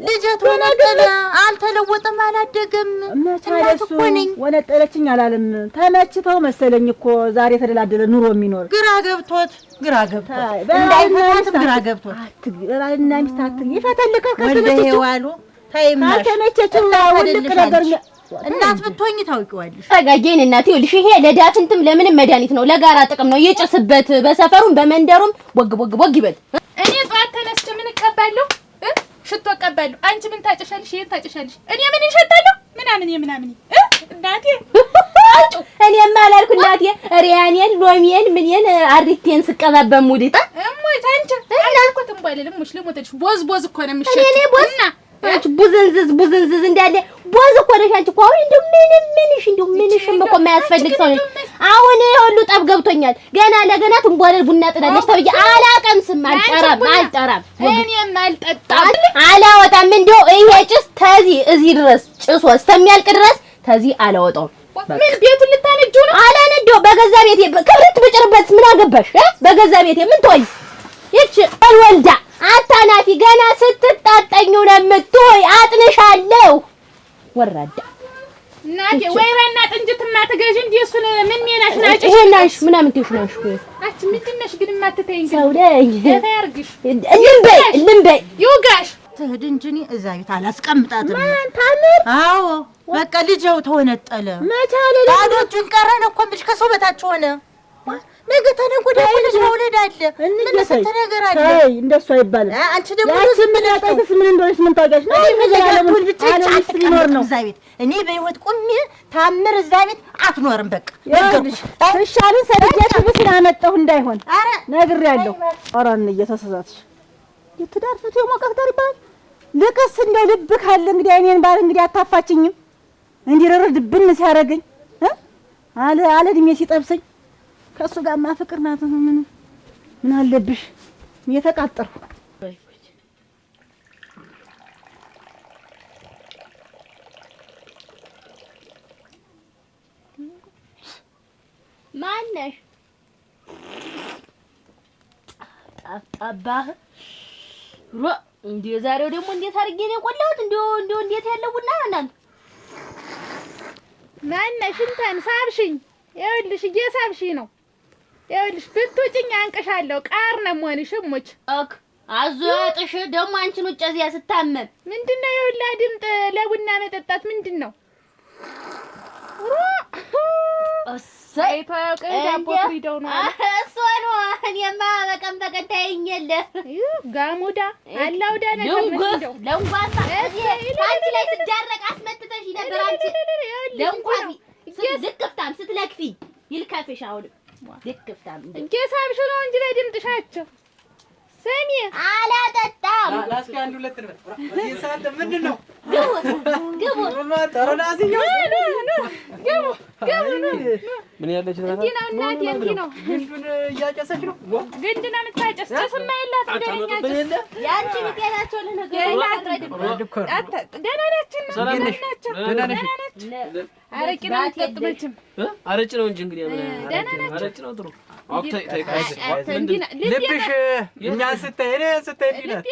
ልጅ ተወነጠለ አልተለወጠም፣ አላደገም። እናት እኮ ነኝ። ወነጠለችኝ አላለም። ተመችተው መሰለኝ እኮ ዛሬ የተደላደለ ኑሮ የሚኖር ግራ ገብቶት እንዳይፈታትም ግራ ገብቶት ባልና ሚስት ይፈተልካል ወልደ ሄዋሉ ታይምናሽ ካልተመቸችው ውልቅ ነገር እናት ብትሆኚ ታውቂዋለሽ። ተጋጌን እናት ይኸውልሽ ይሄ ለዳፍንትም ለምንም መድኃኒት ነው፣ ለጋራ ጥቅም ነው። ይጭስበት በሰፈሩም በመንደሩም ቦግ ይበል። እኔ ጠዋት ተነስቼ ምን እቀባለሁ? ሽቶ እቀባለሁ። አንቺ ምን ታጨሻለሽ? ይሄን ታጨሻለሽ። እኔ ምን እሸታለሁ? ምናምን እናቴ እኔማ አላልኩ እናቴ ሪያኔን ሎሚዬን ምንን አሪቴን ስቀባበም ሙዲታ እሞት አንቺ አላልኩትም ባልልም ሙሽ ልሞተሽ ቦዝ እኮ ነው የሚሸት እኔ ቦዝና አንቺ ቡዝንዝዝ እንዳለ ቦዝ እኮ ነሽ አንቺ እኮ አሁን እንደው ምንሽም እኮ የማያስፈልግ ሰው ነሽ። አሁን ሁሉ ጠብ ገብቶኛል። ገና ለገና ትንቧለል ቡና ጥላለሽ ተብዬ አላቀምስም፣ አልጠራም እኔም አልጠጣም፣ አላወጣም። እንደው ይሄ ጭስ ተዚህ እዚህ ድረስ ጭሶ እስከሚያልቅ ድረስ ተዚህ አላወጣውም። ምን ቤቱን ልታነጁ ነው? አላነደው በገዛ ቤቴ ክብሪት ብጭርበት ምን አገባሽ? በገዛ ቤቴ ምን ትሆኝ? ይች ወልዳ አታናፊ ገና ስትጣጣኙ ነው የምትሆይ። አጥንሻለሁ ወራዳ እናቴ ወይራና ጥንጅትማ ትገዢ እንዴ? እሱን ምን ሜናሽ ናጭሽ? ይሄናሽ ምናምን ትሽናሽ ወይ አቺ ምንድነሽ ግን ማትተይኝ? ሰው ነኝ ታርግሽ ልምበይ ይውጋሽ ትሄድ እንጂ እኔ እዛ ቤት አላስቀምጣትም። ማን ታምር? አዎ በቃ ልጅው ተወነጠለ። መቻለ ባዶ እጁን ቀረ ነው እኮ ብልሽ ከሰው በታች ሆነ። ነገ ተነገ ወዲያ ልጅ መውለድ አለ። ምን ሰተ ነገር አለ? አይ እንደሱ አይባልም። አንቺ ደግሞ ምን ያጣይስ ምን እንደሆነሽ ምን ታውቂያለሽ? ነው መዘጋቱን ብቻ ሊኖር ነው እዛ ቤት። እኔ በህይወት ቁሜ ታምር እዛ ቤት አትኖርም። በቃ ነገርኩሽ። እሻልን ሰደጃች ብስና መጣሁ እንዳይሆን ነግሬያለሁ። አራን እየተሰዛትሽ የትዳር ፍቱ የሞቀት ዳር ይባል ልቅስ እንደው ልብ ካለ እንግዲህ እኔን ባል እንግዲህ አታፋችኝም። እንዲረርድ ብን ሲያረገኝ አለ እድሜ ሲጠብሰኝ ከሱ ጋርማ ፍቅር ናት። ምን አለብሽ? የተቃጠርኩ ማነሽ? ጠባህ እንዴ? ዛሬው ደግሞ እንዴት አድርጌ ነው የቆላሁት? እንዴ እንዴት ያለው ቡና ነው እናንተ? ማነሽ? እንትን ሳብሽኝ። ይኸውልሽ እየሳብሽኝ ነው። ይኸውልሽ ብትውጭኝ አንቅሻለሁ። ቃር ነው የምሆንሽ እሙች። አዞ ያጥሽ ደግሞ አንቺን ውጭ እዚያ ስታመም ምንድነው የሁላ ድምጥ ለቡና መጠጣት ምንድነው? ሳይቷ ዳቦ ፍሪደው ነው እሱ ነው። እኔማ በቀን በቀን ታይኝ የለ ጋሙዳ አላውዳ ነገር ምንድነው? ለንጓሳ አንቺ ላይ ስዳረቅ አስመትተሽ ነበር። አንቺ ለንጓሲ ልክፍታም ስትለክፊ ይልከፍሽ። አሁን ልክፍታም እንከሳብሽ ነው እንጂ ለድምጥሻቸው ሰሚ አላጠጣም። ላስኪ አንድ ሁለት ነው እየሳተ ምንድነው? ግቡ ምን ያለች ነው? እንዲህ ነው እናቴ፣ እንዲህ ነው። ግንዱን እያጨሰች ነው። ግንድ ነው የምታጨስ። ጭስማ የላት እንደኛ ያንቺ ቢጤናቸው ለነገሩ ደህና ናችን ነው። ደህና ናችን። አረቂ ነው የምትጠጡ መቼም? አረጭ ነው እንጂ እንግዲህ ደህና ናቸው። አረጭ ነው ጥሩ። ልብሽ እኛን ስታይ እኔን ስታይ ይላል።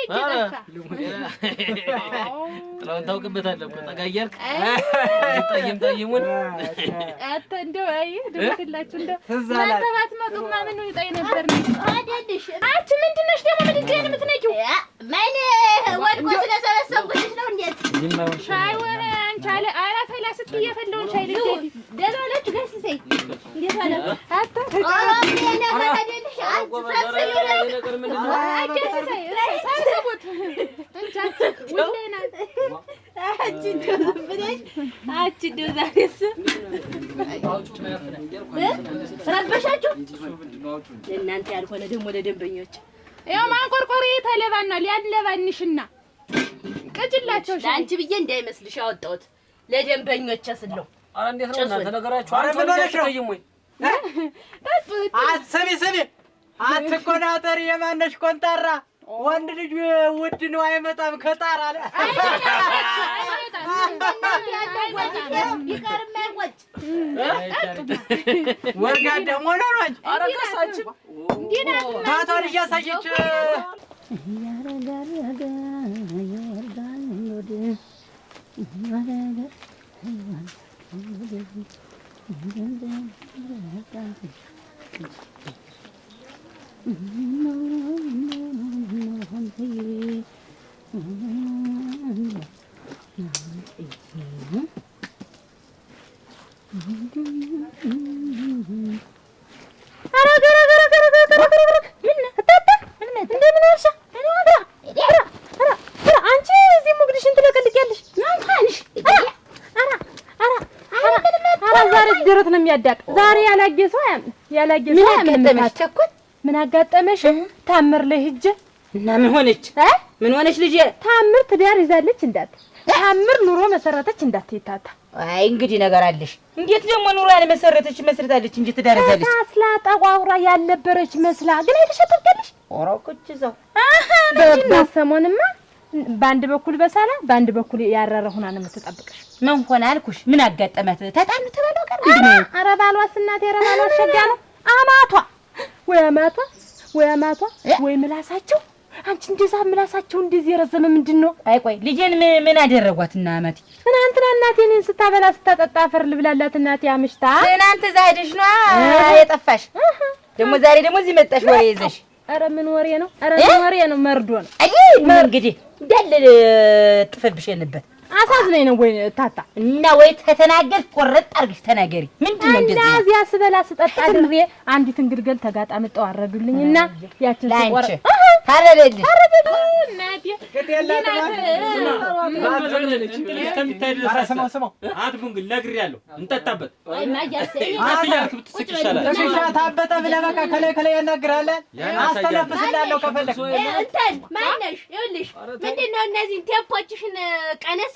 ጥላውን ታውቅበታለህ እኮ ጠጋ እያልክ ጠይሙን አንተ እንደው አይ ደምትላችሁ እንደው እናንተ ባትመጡማ ምን ይጠይ ነበር ነው አይደልሽ? አንቺ ምንድን ነሽ ደግሞ ምድጃዬን የምትነቂው? ማን ወድቆ ስለሰበሰብኩሽ ነው? እንዴት ሻይ ወረ አንቺ አለ አራፈላ ስትይ የፈለውን ሻይ ልጅ ደህና ዋላችሁ ጋር ሲሰይ እንዴት ዋለ? አታ እናንተ ያልሆነ ደግሞ ለደንበኞች ያው ማንቆርቆሬ ተለባናል። ያለባንሽና ቅጅላቸው አንቺ ብዬ እንዳይመስልሽ ያወጣሁት ለደንበኞች ስለው። ኧረ እንዴት ነው እናንተ ነገራችሁ? ኧረ ምን ሆነሽ ነው? ስሚ አትኮናተሪ። የማነሽ ቆንጣራ ወንድ ልጅ ውድ ነው አይመጣም ከጣር አለ። ይቀርም አይወጭ ወርጋ ደግሞ ነው አንቺ። ኧረ ከሳችሁ ታቷን እያሳየች ደረት ነው የሚያዳቅ ዛሬ ያላገሰው ምን አጋጠመሽ? ታምር ላይ ሂጅ እና ምን ሆነች ልጄ? ታምር ትዳር ይዛለች እንዳት ታምር ኑሮ መሰረተች እንዳትይታታ። አይ እንግዲህ ነገር አለሽ። እንዴት ደግሞ ኑሮ ያለመሰረተች መስረታለች እንጂ ትዳር ይዛለች? ታስላ ጠቋቁራ ያልነበረች መስላ ግን አይተሸጠቀልሽ ኦሮኩች ዘው በሰሞንማ በአንድ በኩል በሰላ በአንድ በኩል ያረረ ሆና ነው የምትጠብቅሽ። ምን ሆነ አልኩሽ? ምን አጋጠማት? ተጣሉ ተባለው ቀር ምንድነው? ኧረ ባሏስ እናቴ ኧረ ባሏስ ሸጋ ነው። አማቷ ወይ አማቷ ወይ ምላሳቸው። አንቺ እንደዛ ምላሳቸው እንደዚህ የረዘመ ምንድነው? ቆይ ልጄን ምን አደረጓትና አማቴ? ትናንትና እናቴ እኔን ስታበላ ስታጠጣ አፈር ልብላላት እናቴ አምሽታ። ትናንት እዛ ሄደሽ ነው የጠፋሽ። ደግሞ ዛሬ ደግሞ እዚህ መጣሽ ወሬ ይዘሽ። ኧረ ምን ወሬ ነው? ኧረ ምን ወሬ ነው? መርዶ ነው። አይ እንግዲህ እንዳለ ጥፍብሽ የለበት አሳዝነኝ ነው ወይ ታታ እና ወይ ተተናገር ቆረጥ አርግሽ ተናገሪ። ምንድነው እንደዚህ? እንደዚህ አስበላ ስጠጣ ድሬ አንዲት እንግልገል ተጋጣ መጣው አረዱልኝና ያችን ስቆር ታረደልኝ እናቴ ስማው አትቡንግ ነግሬያለሁ። እንጠጣበት ወይ ማያሰይ አስያልክ ብትስቅ ይሻላል። ተሽሻ ታበጠ ብለህ በቃ ከላይ ያናግራለን። አስተላልፍልሃለሁ ከፈለክ እንትን ማነሽ? ይኸውልሽ ምንድነው እነዚህን ቴፖችሽን ቀነስ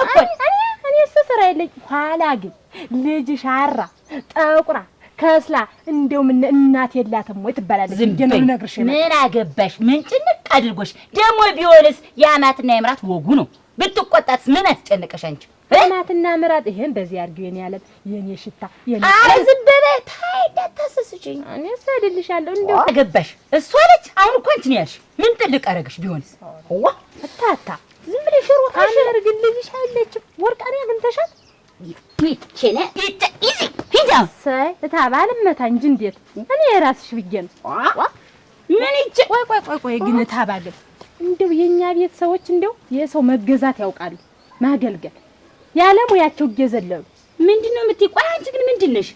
እኔ ስራ የለኝ። ኋላ ግን ልጅሽ አራ ጠቁራ ከስላ እንደው ምን እናት የላትም ወይ ትባላለች። እንዴ ነግርሽ ምን አገባሽ? ምን ጭንቅ አድርጎሽ ደግሞ ቢሆንስ የአማትና የምራት ወጉ ነው። ብትቆጣትስ ምን አስጨነቀሽ አንቺ? እናትና ምራት ይሄን በዚህ አድርጊው የኔ ያለም የኔ ሽታ የኔ አዝበበ ታይዳታስስሽኝ እኔ ሰድልሻለሁ እንደው አገባሽ። እሷ አለች አሁን እኮ አንቺ ነው ያልሽ። ምን ጥልቅ አረግሽ ቢሆንስ? ዋ አታታ ዝም ብለሽ ሮጣሽ አርግልልሽ አለች ወርቃኔ አግኝተሻት ይችነ ይዚ ሂዳ ሳይ እታባል መታ እንጂ እንዴት እኔ የራስሽ ብዬ ነው። ምን ይጭ ቆይ ግን እታባል እንደው የኛ ቤት ሰዎች እንደው የሰው መገዛት ያውቃሉ ማገልገል ያለ ሙያቸው እየዘለሉ ምንድነው የምትይ? ቆይ አንቺ ግን ምንድነሽ?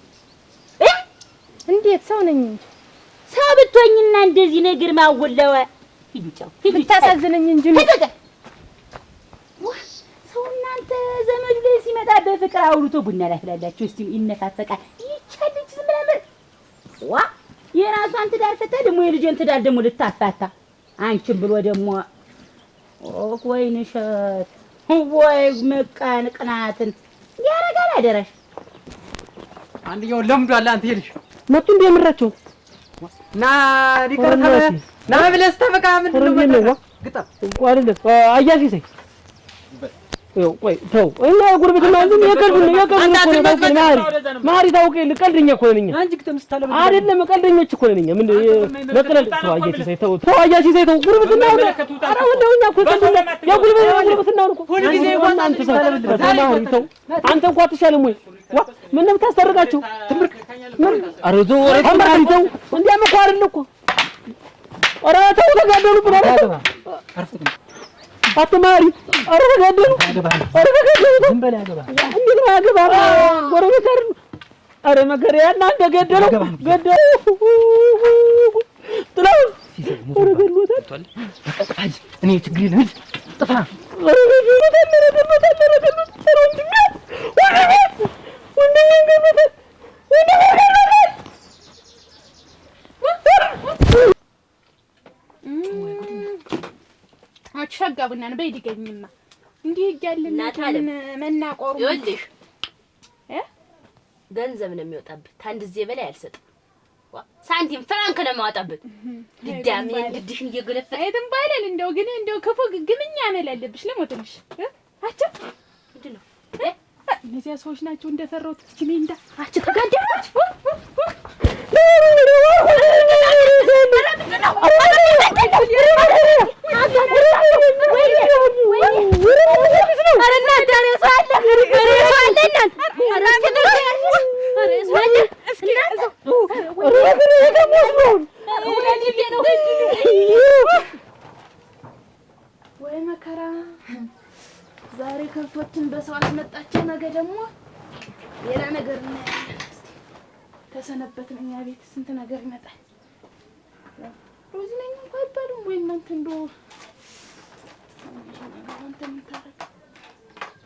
እንዴት ሰው ነኝ እንጂ ሰው ብትሆኝና እንደዚህ ነገር ማወለወ ይጫው ብታሳዝነኝ እንጂ ነው። ሰው እናንተ ዘመዱ ላይ ሲመጣ በፍቅር አውርቶ ቡና ላፍላላችሁ እስቲ ይነፋፈቃል። ይቻልሽ ዝም ብላ ዋ የራሷን ትዳር ፈታ ደግሞ የልጅን ትዳር ደግሞ ልታፋታ አንቺም ብሎ ደግሞ ወይንሸት ወይ መቃን ቅናትን ያረጋል አደረሽ አንደኛው ለምዷል። አንተ ሄድሽ መጡ እንደ ምራቸው ና ሊቀርተበ ና ብለስ ተበቃ ምንድነው ነው ግጣ እንኳን አያሺ ሰይ ቆይ ተው እና ጉርብት ማለት የቀልድ ማሪ ታውቂ ልቀልድኛ እኮ ነኝ አንቺ ከተምስታለ አይደለም ቀልደኞች እኮ ነኝ ምን ለቀልድ ተው አያሺ ሰይ ተው አያሺ ሰይ ተው ጉርብት ነው አረ ወንደውኛ እኮ ቀልድ ያ ጉርብት ነው እኮ ሁሉ ጊዜ እንኳን አንተ ማሪ ተው አንተ እንኳን አትሻለም ወይ ዋ ምን ነው ታስተርጋችሁ ትምርክ ምን አረዞ ወሬ ማሪ ተው እንዲያ መኳርን እኮ አረ ተው ተጋደሉ ብላ አርፍት አትማሪ አረ ተጋደሉ ዝም በል ያገባ እንዴት ነው ያገባ ጎረቤት አይደል? አረ መከራ እናንተ ገደለው ጥላው አረ ገድሎታል። እኔ ችግር የለም ጥፋ አረ ገድሎታል አትሸጋ ቡና ነው በይድገኝማ እንዲህ ይያልና መናቆሩ ይኸውልሽ ገንዘብ ነው የሚወጣበት። አንድ ጊዜ በላይ አልሰጥም። ሳንቲም ፍራንክ ነው የማወጣበት። ድዳሜ ድድሽን እየገለፈጠ አይተም ባይለል እንደው ግን እንደው ክፉ ግምኛ ነው ያለብሽ ለሞትሽ አቻ ምንድነው እነዚያ ሰዎች ናቸው እንደፈራሁት። እስኪ ነኝ እንዳ አቻ ተጋደሉት ወይ መከራ ዛሬ ከብቶችን በሰው አስመጣቸው፣ ነገ ደግሞ ሌላ ነገር እናያለን። ተሰነበትን እኛ ቤት ስንት ነገር ይመጣል። ሮዚ ነኝ እንኳን አይባልም ወይ እናንተ እንደው አንተ የምታረግ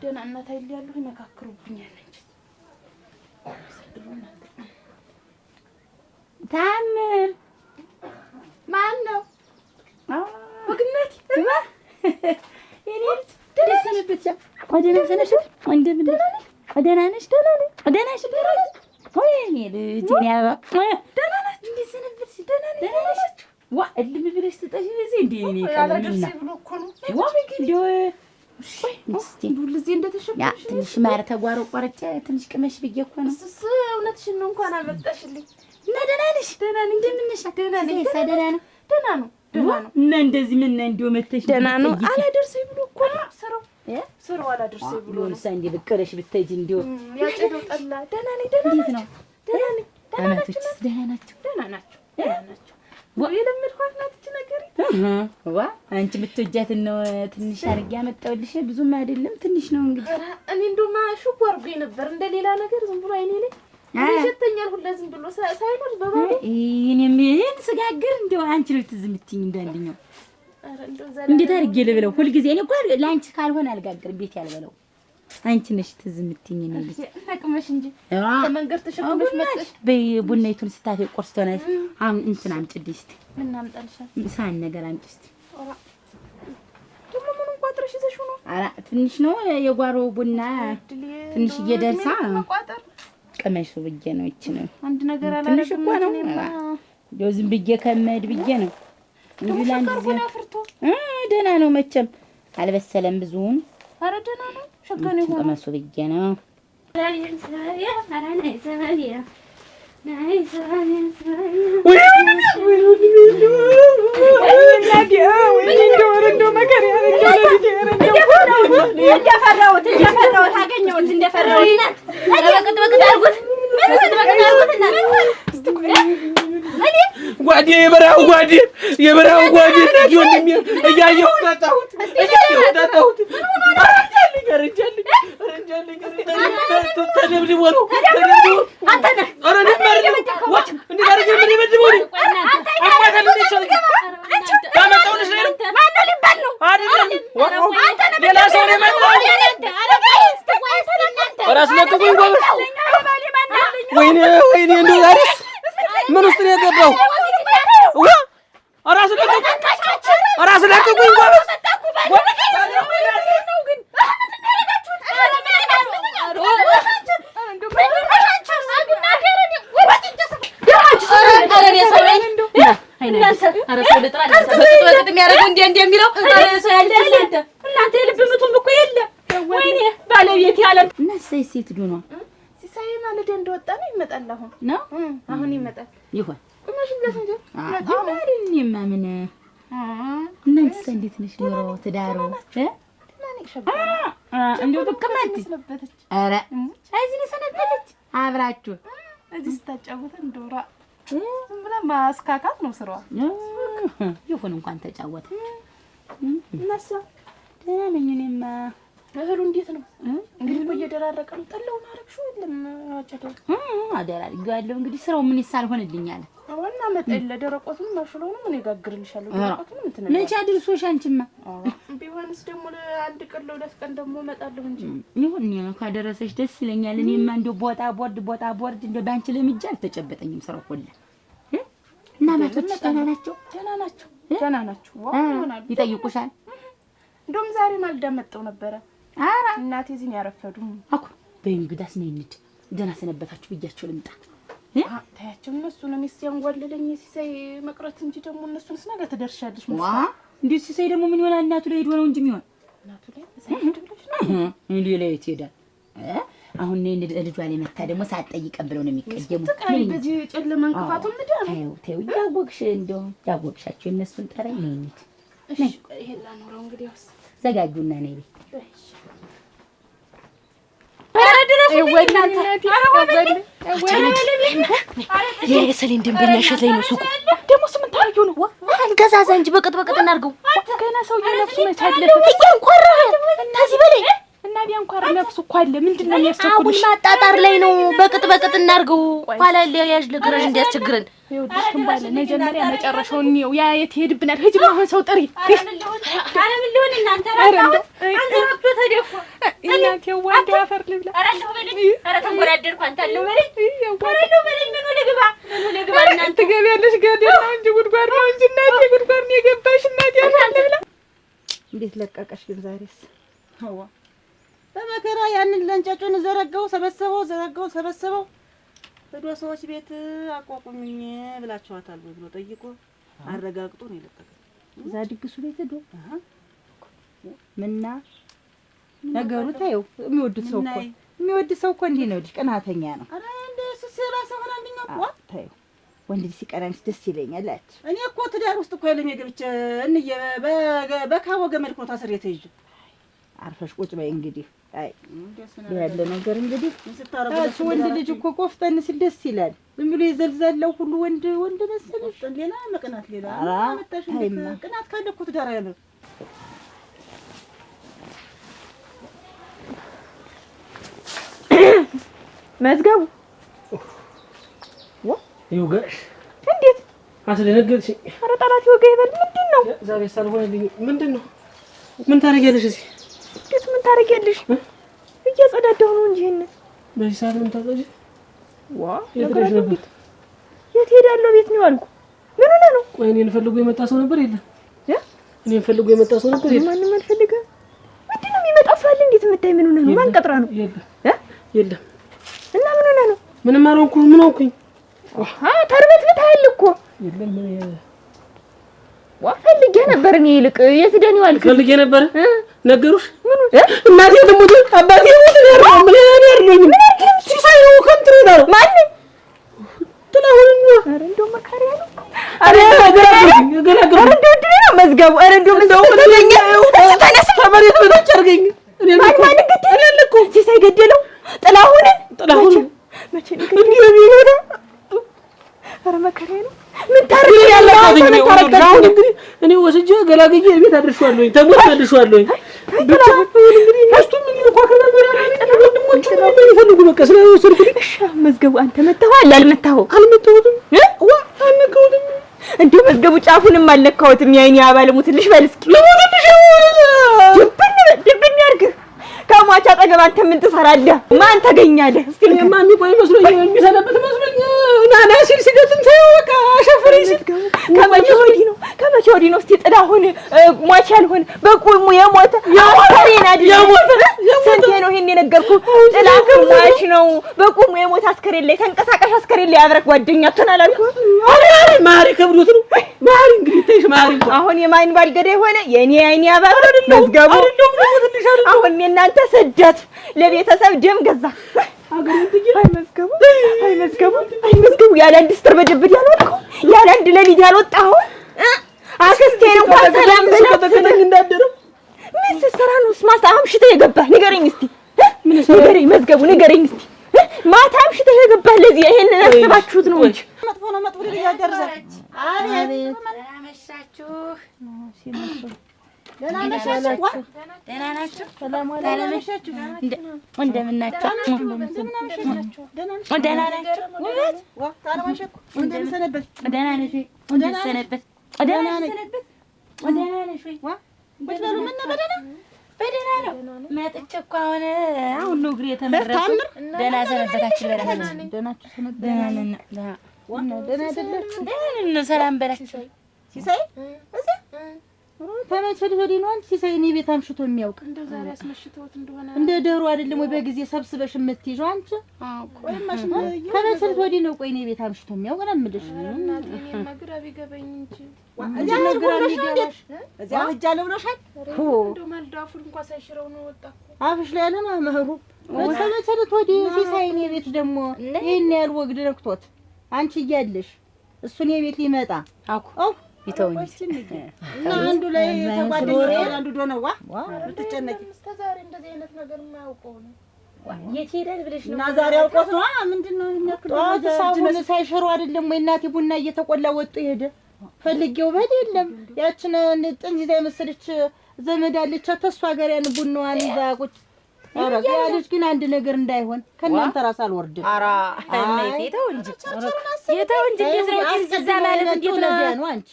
ደህና እናት አይደል ያለው ይመካከሩብኛል እንጂ ታምር ማን ነው? ወግነት የኔ ልጅ ደሰነበት ያ ወደና ሰነሽ እንደምን ደህና ነሽ? ደህና ነሽ? ወይ የኔ ልጅ ያባ ደህና ነሽ? እንደሰነበት ደህና ነሽ? ዋ እልም ብለሽ ትጠፊ በዚህ እንዴ እኔ ካለምና ዋ እንደው ወይ እስቲ ሁልጊዜ እንደተሸከምሽ ያ ትንሽ ማር ተጓሮ ቆርጬ ትንሽ ቅመሽ ብዬ እኮ ነው። እውነትሽን ነው። እንኳን አመጣሽልኝ እና ደህና ነሽ? እንደምን ነሽ? ደህና ነኝ። ደህና ነው። ደህና ነው። እና እንደዚህ ምን እንደው መተሽ ደህና ነው አላደርሰኝ ብሎ እኮ ነው ስራው አላደርሰኝ ብሎ ነው። እንዴ ብቀለሽ ብትሄጂ እንደው ያጨደው ጠላ ደህና ነኝ። ደህና ነው። ደህና ነኝ። አማቶችስ ደህና ናቸው? ደህና ናቸው። የለመድኳት ናት እቺ ነገር ዋ አንቺ ብትወጃት ነው ትንሽ አድርጌ ያመጣሁልሽ። ብዙም አይደለም ትንሽ ነው እንግዲህ። እኔ እንደውማ ሹክ አድርጎኝ ነበር እንደ ሌላ ነገር ዝም ብሎ አይኔ ላይ ይሸተኛል ሁላ ዝም ብሎ ሳይኖር በባዶ እኔም ይሄን ስጋግር እንደው አንቺ ነው ትዝ የምትይኝ እንዳንደኛው። እንዴት አድርጌ ልበለው? ሁልጊዜ እኔ እኮ ለአንቺ ካልሆነ አልጋግርም ቤት ያልበለው አንቺ ነሽ ትዝ የምትይኝ ነው ልጅ ነቅመሽ እንጂ ከመንገድ ተሸክመሽ መጥተሽ በቡናይቱን ስታፈ ቁርስ ተነስ እንትን አምጪልኝ እስቲ። ምን አምጣልሻል? ሳን ነገር አምጪ እስቲ። ደግሞ ምኑን ቋጥረሽ ይዘሽው ነው? ኧረ ትንሽ ነው የጓሮ ቡና ትንሽ እየደርሳ ቅመሹ ብዬ ነው። እቺ ነው አንድ ነገር አላረግም። ትንሽ እኮ ነው እንደው ዝም ብዬ ከመሄድ ብዬ ነው እንጂ ላንድ ደህና ነው መቼም አልበሰለም ብዙውን። ኧረ ደህና ነው ሸገኔ ሆነ ቅመሱ ብዬ ነው። ጓዴ የበረሃው ጓዴ ወንድሜ እያየሁ ጠጣሁት ተደብድቦ ነው ወይኔ እንደው ዛሬስ ምን ውስጥ ነው የገባው? ራስ ለቅቁኝ ጎበዝ። ሴት ዱኗ ሲሳይ ማለት እንደወጣ ነው ይመጣል። አሁን ይመጣል ይሆን ቁመሽ ለሰንጀ እኔማ ምን እናንተስ እንዴት ነሽ? ኑሮ ትዳሩ እንደው ተቀመጥ። ኧረ እዚህ ነው ሰነበተች አብራችሁ እዚህ ስታጫወተ እንደውራ ዝም ብላ ማስካካት ነው ስራዋ። ይሁን እንኳን ተጫወተ እነሳ ደህና ነኝ እኔማ። እህሉ እንዴት ነው እንግዲህ? እኮ እየደራረቀ ነው። ጠላውን አረግሽው የለም አጨደው አደራርጋለሁ። እንግዲህ ስራው ምን ይሳል ሆነልኛል። ዋና መጠለ ደረቆቱን ማሽሎውን ምን ይጋግርልሻለሁ? ደረቆቱን እንትን ነው መቼ አድርሶሽ አንቺማ? ቢሆንስ ደግሞ ለአንድ ቀን ለሁለት ቀን ደግሞ እመጣለሁ እንጂ ይሁን ነው ካደረሰሽ ደስ ይለኛል። እኔማ እንደው ቦታ ቦርድ እንደው ባንቺ ለምጃ አልተጨበጠኝም ስራው ሁሉ እና ማቶች ደህና ናቸው። ዋው ይጠይቁሻል። እንደውም ዛሬ ማልዳ መጣው ነበረ። ኧረ እናቴ እዚህ ያረፈዱ አኩ በእንግዳስ ነኝ እንዴ ደህና ሰነበታችሁ ብያቸው ልምጣ። ታያቸው እነሱ ነው የሚያንጓልለኝ ሲሳይ መቅረት እንጂ ደግሞ እነሱንስ ነገ ትደርሻለሽ። እንዴ ሲሳይ ደግሞ ምን ይሆናል? እናቱ ላይ ሄዶ ነው እንጂ የሚሆን እናቱ ላይ ሳይሄድልሽ ነው እንዴ ላይ ይሄዳል። አሁን ልጇ ላይ መታ ደግሞ ሳትጠይቀን ብለው ነው የሚቀየሙ። ተቃይ በዚህ ጨለማ እንቅፋቱ ምንድነው? ተይው ያወቅሽ እንደው ያወቅሻቸው እነሱን ጠረኝ ነው እንዴ። እሺ ይሄላ ኖረው እንግዲህ ያውስ ዘጋጁና ነይ ቤት የሰሌን ደንበኛ እሸት ላይ ነው ሱቁ። ደግሞ ስምን ታርጊው ነው ገዛዛ እንጂ በቅጥ እናድርገው። ገና ሰውዬው ነፍሱ መች አለፈ እያንኳረረ ከዚህ በላይ እና ቢያንኳር ነፍሱ እኮ አለ። ምንድነው የሚያስቸኩልሽ? አሁን ማጣጣር ላይ ነው። በቅጥ እናድርገው። ኋላ ያዥ ለግረሽ እንዲያስቸግረን ይኸውልሽ ትንባለ መጀመሪያ መጨረሻውን ነው ያ የት ሄድብናል። ሂጂማ አሁን ሰው ጥሪ አለም ሊሆን እናንተ ራሱ አንዘራክቶ ተደኩ እናንተ ወንድ አፈር ልብላ አራለው በለኝ። አረ ተንጎራደርኩ አንተ አለው በለኝ። አራለው በለኝ። ምን ልግባ እናንተ ትገቢያለሽ? ገደል ነው እንጂ ጉድጓድ ነው እንጂ እናቴ ጉድጓድ ነው የገባሽ። እናቴ አፈር ልብላ። እንዴት ለቀቀሽ ግን ዛሬስ? አዋ በመከራ ያንን ለንጨጩን ዘረጋው ሰበሰበው ሄዶ ሰዎች ቤት አቋቁሙኝ ብላችኋታል ብሎ ጠይቆ አረጋግጦ ነው የለቀቀው። እዛ ድግሱ ቤት ሄዶ ምና ነገሩ ታየው። የሚወድ ሰው እኮ እንዲህ ነው። ቅናተኛ ነው። አረ እንደሱ ሲራስ ሆነ አንደኛው እኮ ታየው። ወንድ ልጅ ሲቀናንስ ደስ ይለኛል አለች። እኔ እኮ ትዳር ውስጥ እኮ ያለም የገብቼ እንየ በካቦ ገመድ እኮ ታስሬ ተይዤ። አርፈሽ ቁጭ በይ እንግዲህ። አይ ያለ ነገር እንግዲህ ስታረጉ ወንድ ልጅ እኮ ቆፍጠን ሲል ደስ ይላል። ዝም ብሎ የዘልዘለው ሁሉ ወንድ መሰለሽ? ሌላ መቅናት ሌላ መጣሽ። ቅናት ካለ እኮ ትዳር ያለ መዝገቡ ይውጋሽ። እንዴት አስደነገጥሽኝ። ኧረ ጠላት ይወጋ ይበል። ምንድነው ዛሬ ሳልሆነልኝ ምንድነው? ምን ታረጊያለሽ እዚህ? እንዴት ምን ታረጊያለሽ? እያጸዳዳሁ ነው እንጂ ይሄን በዚህ ሰዓት ምን ታጸጂ? የት ሄዳለሁ? ቤት ነው ያልኩ። ምን ሆነ ነው? ቆይ እኔን ፈልጎ የመጣ ሰው ነበር? የለም እኔን ፈልጎ የመጣ ሰው ነበር? የለም። ማንም አልፈልግም። ምንድነው የሚመጣ ሰው አለ? እንዴት የምታይ? ምን ሆነ ነው? ማን ቀጥራ ነው? የለም እና ምን ሆነ ነው? ምንም አልሆንኩም። ምን ሆንኩኝ? ተርበትብተሃል እኮ። የለም ፈልጌ ነበር እኔ ይልቅ የት ደን ይዋልክ? ፈልጌ ነበር ነገሩሽ? ምን እናቴ ትሙት አባቴ ሙት ነው ምን ያርሉኝ? ሲሳይ ነው ከንትሩ ነው ማን ጥላሁን ነው? ኧረ እንደው መካሪያ ነው። ኧረ ገራግሩኝ ኧረ እንደው ድሬ ነው መዝገቡ። ኧረ እንደው ተገኘ ተነስ ከመሬት በታች አድርገኝ። ማን ገደለው? እኮ ሲሳይ ገደለው ጥላሁን መቼ ነው ገደለው? ኧረ መካሪያ ነው። ምን ታርግ ያለው አሁን እንግዲህ እኔ ወስጄ ገላግዬ ቤት አድርሻለሁ። ተሞት አድርሻለሁ። ብቻ እንግዲህ እሱ ምን ይቆከራ ወንድሞቹ ነው የሚፈልጉ በቃ ስለወሰድኩ። እሺ መዝገቡ አንተ መታኸው አልመታኸው? አልመታሁትም። አልነካሁትም። እንደው መዝገቡ ጫፉንም አልነካሁትም። ያይኔ አባለሙትልሽ በል እስኪ ለሞትልሽ ድብን ያርግህ። ከሟች አጠገብ አንተ ምን ትሰራለህ? ማን ተገኛለህ? እስቲ ማሚ ቆይ መስሎኝ የሚሰነበት መስሎኝ ናና ሲል ሲገጥም ተው በቃ አሸፈረኝ ሲል ከመቼ ወዲህ ነው እስቲ ጥላሁን ሟች ያልሆነ በቁሙ የሞተ አስከሬን አይደል? ስንቴ ነው ይሄን የነገርኩህ? ጥላሁን ሟች ነው በቁሙ የሞተ አስከሬን ላይ ተንቀሳቃሽ አስከሬን ላይ አብረክ ጓደኛ ትሆን አላልኩህ? ማሪ ከብዶት ነው ማሪ እንግዲህ ተይሽ ማሪ አሁን የማን ባልገዳ የሆነ የኔ አይኔ አባባ መዝገቡ አሁን እናንተ ስደት ለቤተሰብ ደም ገዛ። አይመዝገቡ ያለ አንድ ስትር በድብድ ያልወጣው ያለ አንድ ለሊት ያልወጣው አክስቴን እንኳን ሰላም ብላ እንዳደረው ምን ስትሰራ ነው ስማታ አምሽተህ የገባህ? ንገረኝ እስቲ ንገረኝ መዝገቡ ንገረኝ እስቲ ማታ አምሽተህ የገባህ ለዚህ ይሄን አስባችሁት ነው እንጂ መጥፎ ነው መጥፎ ልጅ ያደርዛች። አቤት መሻችሁ ደህና ነሻችሁ? ደህና ናችሁ? ሰላም አለመሻችሁ? እንደምን ናችሁ? ደህና ናችሁ? ዋ ታረማሸኩ እንደምን ሰነበት? ደህና ነሽ? እንደምን ሰነበት? ደህና ነሽ? ደህና ነሽ? ዋ በደሉ ምን በደና በደህና ነው። መጥቼ እኮ አሁን ነው እግሬ የተመረጠው። ደህና ሰነበታችሁ? ደህናችሁ ሰነበት? ደህና ነን። ደህና አይደላችሁ? ደህና ነን። ሰላም በላችሁ። ሲሳይ እዚህ ተመቸልህ ወዲህ ነው አንቺ ሲሳይ እኔ ቤት አምሽቶ የሚያውቅ እንደው ዛሬ አስመሽተውት እንደሆነ እንደ ደሩ አይደለም ወይ በጊዜ ሰብስበሽ የምትይዥው አንቺ? ቆይ ማሽን ተመቸልህ ወዲህ ነው ቆይ እኔ ቤት አምሽቶ የሚያውቅ ነው የምልሽ። እናቴ እኔማ ግራ ቢገባኝ እንጂ እዚያ ግራ ቢገባሽ እዚያ ሂጃለሁ ብሎሻል? እንደው ማልዶ አፉን እንኳን ሳይሽረው ነው ወጣ እኮ አፍሽ ላይ ያለ ነው መህሩ። ተመቸልህ ወዲህ ሲሳይ እኔ ቤት ደግሞ ይሄን ያህል ወግ ድረክቶት አንቺ እያለሽ እሱ እኔ ቤት ሊመጣ አው ይተውኝ እና አንዱ ላይ ተጓደኝ አንዱ ዶነዋ ልትጨነቂ እስከዛሬ እንደዚህ አይነት ነገር የማያውቀው ነው። የት ሄደል ብለሽ ነው? እና ዛሬ አውቆት ነው ምንድነው የሚያክለው? ሳቡን ሳይሸሩ አይደለም ወይ እናቴ ቡና እየተቆላ ወጡ ሄደ። ፈልጌው በል የለም ያችን ጥንዚዛ የመሰለች ዘመድ አለቻት ተሷ ጋር ያን ቡናዋን ይዛ ቁጭ ኧረ ያለች ግን አንድ ነገር እንዳይሆን ከእናንተ ራስ አልወርድም። ኧረ እናቴ ተው እንጂ የተው እንጂ እዛ ማለት እንዴት ነው አንቺ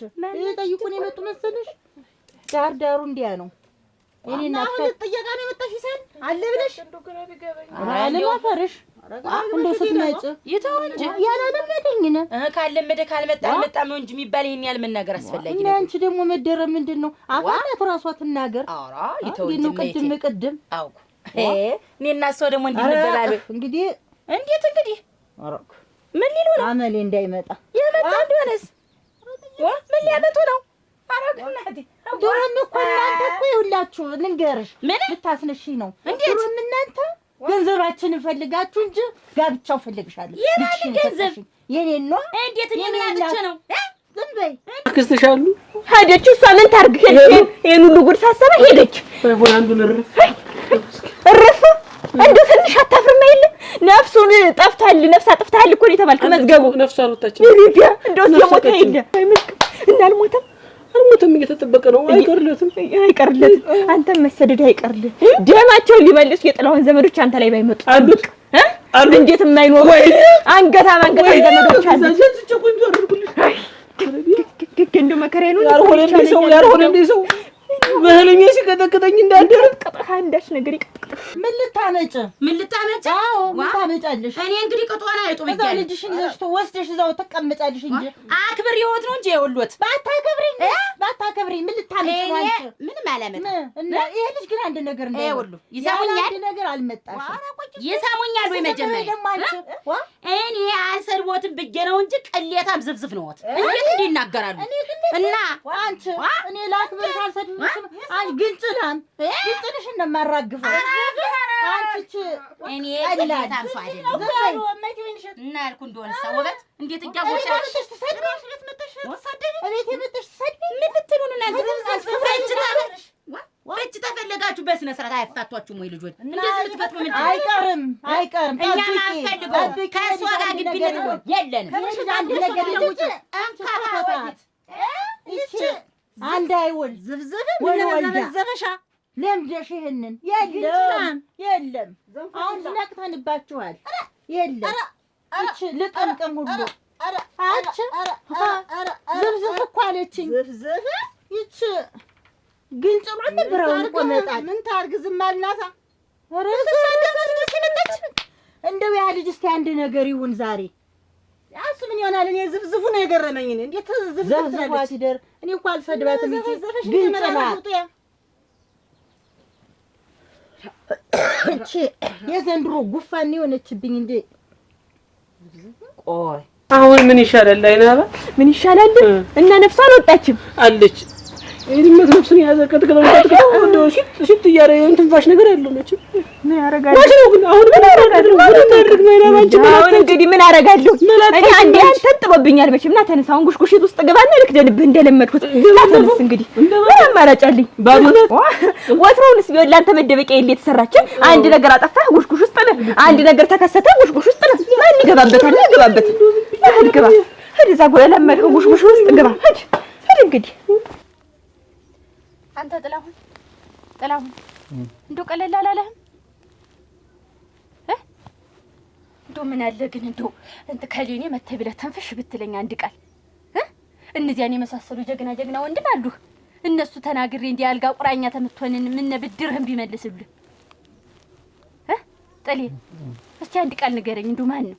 ጠይቁን የመጡ መሰለሽ? ዳር ዳሩ እንዲያ ነው። እኔ እናት ጥያቄ ነው የመጣሽ ይሰል አለ ብለሽ እንደው ግራ ቢገባኝ አለማፈርሽ እንደው ስትመጪ የተው እንጂ ያላለመደኝ ነው ካለመደ ካልመጣ አልመጣም ነው እንጂ የሚባል ይሄን ያህል መናገር አስፈላጊ ነው። አንቺ ደግሞ መደረብ ምንድነው? አፋናት ራሷ ትናገር። ኧረ የተው እንጂ ቅድም አውቁ እኔ እና ሰው ደግሞ እንድንበላል እንግዲህ እንዴት እንግዲህ አረክ ምን ሊሉ ነው? አመሌ እንዳይመጣ የመጣ እንደሆነስ ምን ሊያመጡ ነው? አረክ እናቴ ድሮም እኮ እናንተ እኮ ይኸውላችሁ ልንገርሽ ልታስነሺ ነው። እንዴት እናንተ ገንዘባችንን ፈልጋችሁ እንጂ ጋብቻው ፈልግሻለሁ። የማን ገንዘብ? የኔን ነው። እንዴት እኔ ምን አጥቼ ነው? ዝም በይ አክስትሽ አሉ ሄደች። እሷ ምን ታርግ? ይሄን ሁሉ ጉድ ሳሰባ ሄደች። ባይሆን አንዱን እርፍ እንደው ትንሽ አታፍርም? የለ ነፍሱን ጠፍታል ነፍስ አጥፍታል እኮ ነው የተባልክ መዝገቡ። ነፍሱ አልወጣችም። ይሪያ እንደው የሞተ የለ እንዳልሞተም አልሞተም እየተጠበቀ ነው። አይቀርለትም አንተም መሰደድ አይቀርልህ። ደማቸውን ሊመልሱ የጥላሁን ዘመዶች አንተ ላይ ባይመጡ አሉት አሉ እንዴት የማይኖሩ አንገታም ዘመዶች አሉ። እንደው መከራዬ ነው። ያልሆነ ሰው በህልሜ ሲቀጠቅጠኝ እንዳደረ ቀጣ አንዳች ነገር ይቀጥቅጥ። ምን ልታመጭ? አዎ ምን ታመጫለሽ? እኔ እንግዲህ ቅጧና አይጡ ብዬሽ እዛው ልጅሽን ይዘሽ ወስደሽ እዛው ተቀመጫለሽ እንጂ አክብር ይወት ነው እንጂ የወሎት ባታከብሪኝ ምን ልታመጭ ነው አንቺ? ምንም አላመጣም። እና ይሄ ልጅ ግን አንድ ነገር ነው ይወሉ ይሰሙኛል። አንድ ነገር አልመጣሽም። ይሰሙኛል ወይ መጀመሪያ ደግሞ አንቺ እኔ አልሰድቦትም ብዬ ነው እንጂ ቅሌታም ዝብዝፍ ነዎት። እንዴት እንዲናገራሉ እና አንቺ እኔ ላክብር ካልሰድብሽም አንቺ ግንጭላም ግንጭልሽን ነው የማራግፈው። አንቺ እኔ ቅሌታም ሰው አይደለም እና ያልኩ እንደሆነ ሰውበት እንዴት እያወሻሽ ትሰድብሽ እቤት የመጣሽ ትሰድቢ ምን ልትሉን እናንተ? ፈጅ ተፈለጋችሁ በስነ ስርዓት አያፋቷችሁም ወይ ልጆች? እንደዚህ ልትፈጥሩ ምን አይቀርም እኛ ማንፈልገው ከእሷ ጋር ግቢ ልትሆን የለንም። አንድ ነገር ልጅ አንካፋት ይቺ አንድ አይወል ዝብዝብ ምን ዘበዘበሻ ለምደሽ ይሄንን የለም አሁን ነቅተንባችኋል። የለም እቺ ልቀምቀም ሁሉ አች ዝብዝብ እኮ አለችኝ። ዝብዝብ ይቺ ግን ጭምር ነበረው ቆመጣል። ምን ታርግ ዝም አልናታ። ኧረ እንደው ያ ልጅ እስኪ አንድ ነገር ይሁን ዛሬ። ያስ ምን ይሆናል? እኔ ዝብዝፉ ነው የገረመኝ። እንዴት ዝብዝፍ ሲደር እኔ እኮ አልሰድባትም እንጂ ግን ጭምር እቺ የዘንድሮ ጉፋን የሆነችብኝ እንዴ። ቆይ አሁን ምን ይሻላል? አይናባ ምን ይሻላል? እና ነፍሷ አልወጣችም አለች። ይሄን ነፍሱን ያዘ ከተከለው እንደው ሲት እያረ ትንፋሽ ነገር ያለው ነች። ምን ያረጋል? ግን አሁን ምን ያረጋል? አሁን እንግዲህ ምን አረጋለሁ? እኔ አንዴ አንተን ጥሎብኛል መቼም። እና ተነስ አሁን ጉሽጉሽት ውስጥ ገባና ልክደንብህ እንደለመድኩት። ተነስ እንግዲህ ምን አማራጭ አለኝ? ባዶነት ወትሮውንስ ቢሆን ላንተ መደበቂያ የለ የተሰራች አንድ ነገር አጠፋህ ጉሽጉሽ ውስጥ ነህ። አንድ ነገር ተከሰተ ጉሽጉሽ ውስጥ ነህ። ማን ይገባበታል? ይገባበት ሂድ ግባ። ሂድ እዛ ጎላ ለመድከው ጉሽጉሽ ውስጥ ግባ። ሂድ እንግዲህ አንተ ጥላሁን እንደው ቀለል አላለህም? እንደው ምን አለ ግን እንደው እንት ከሌኔ መተህ ብለህ ተንፈሽ ብትለኝ አንድ ቃል እነዚያን የመሳሰሉ ጀግና ወንድም አሉህ። እነሱ ተናግሬ እንዲህ አልጋ ቁራኛ ተምትሆንን ምን ብድርህም ቢመልስልህ ጥሌ እስቲ አንድ ቃል ንገረኝ። እንደው ማን ነው?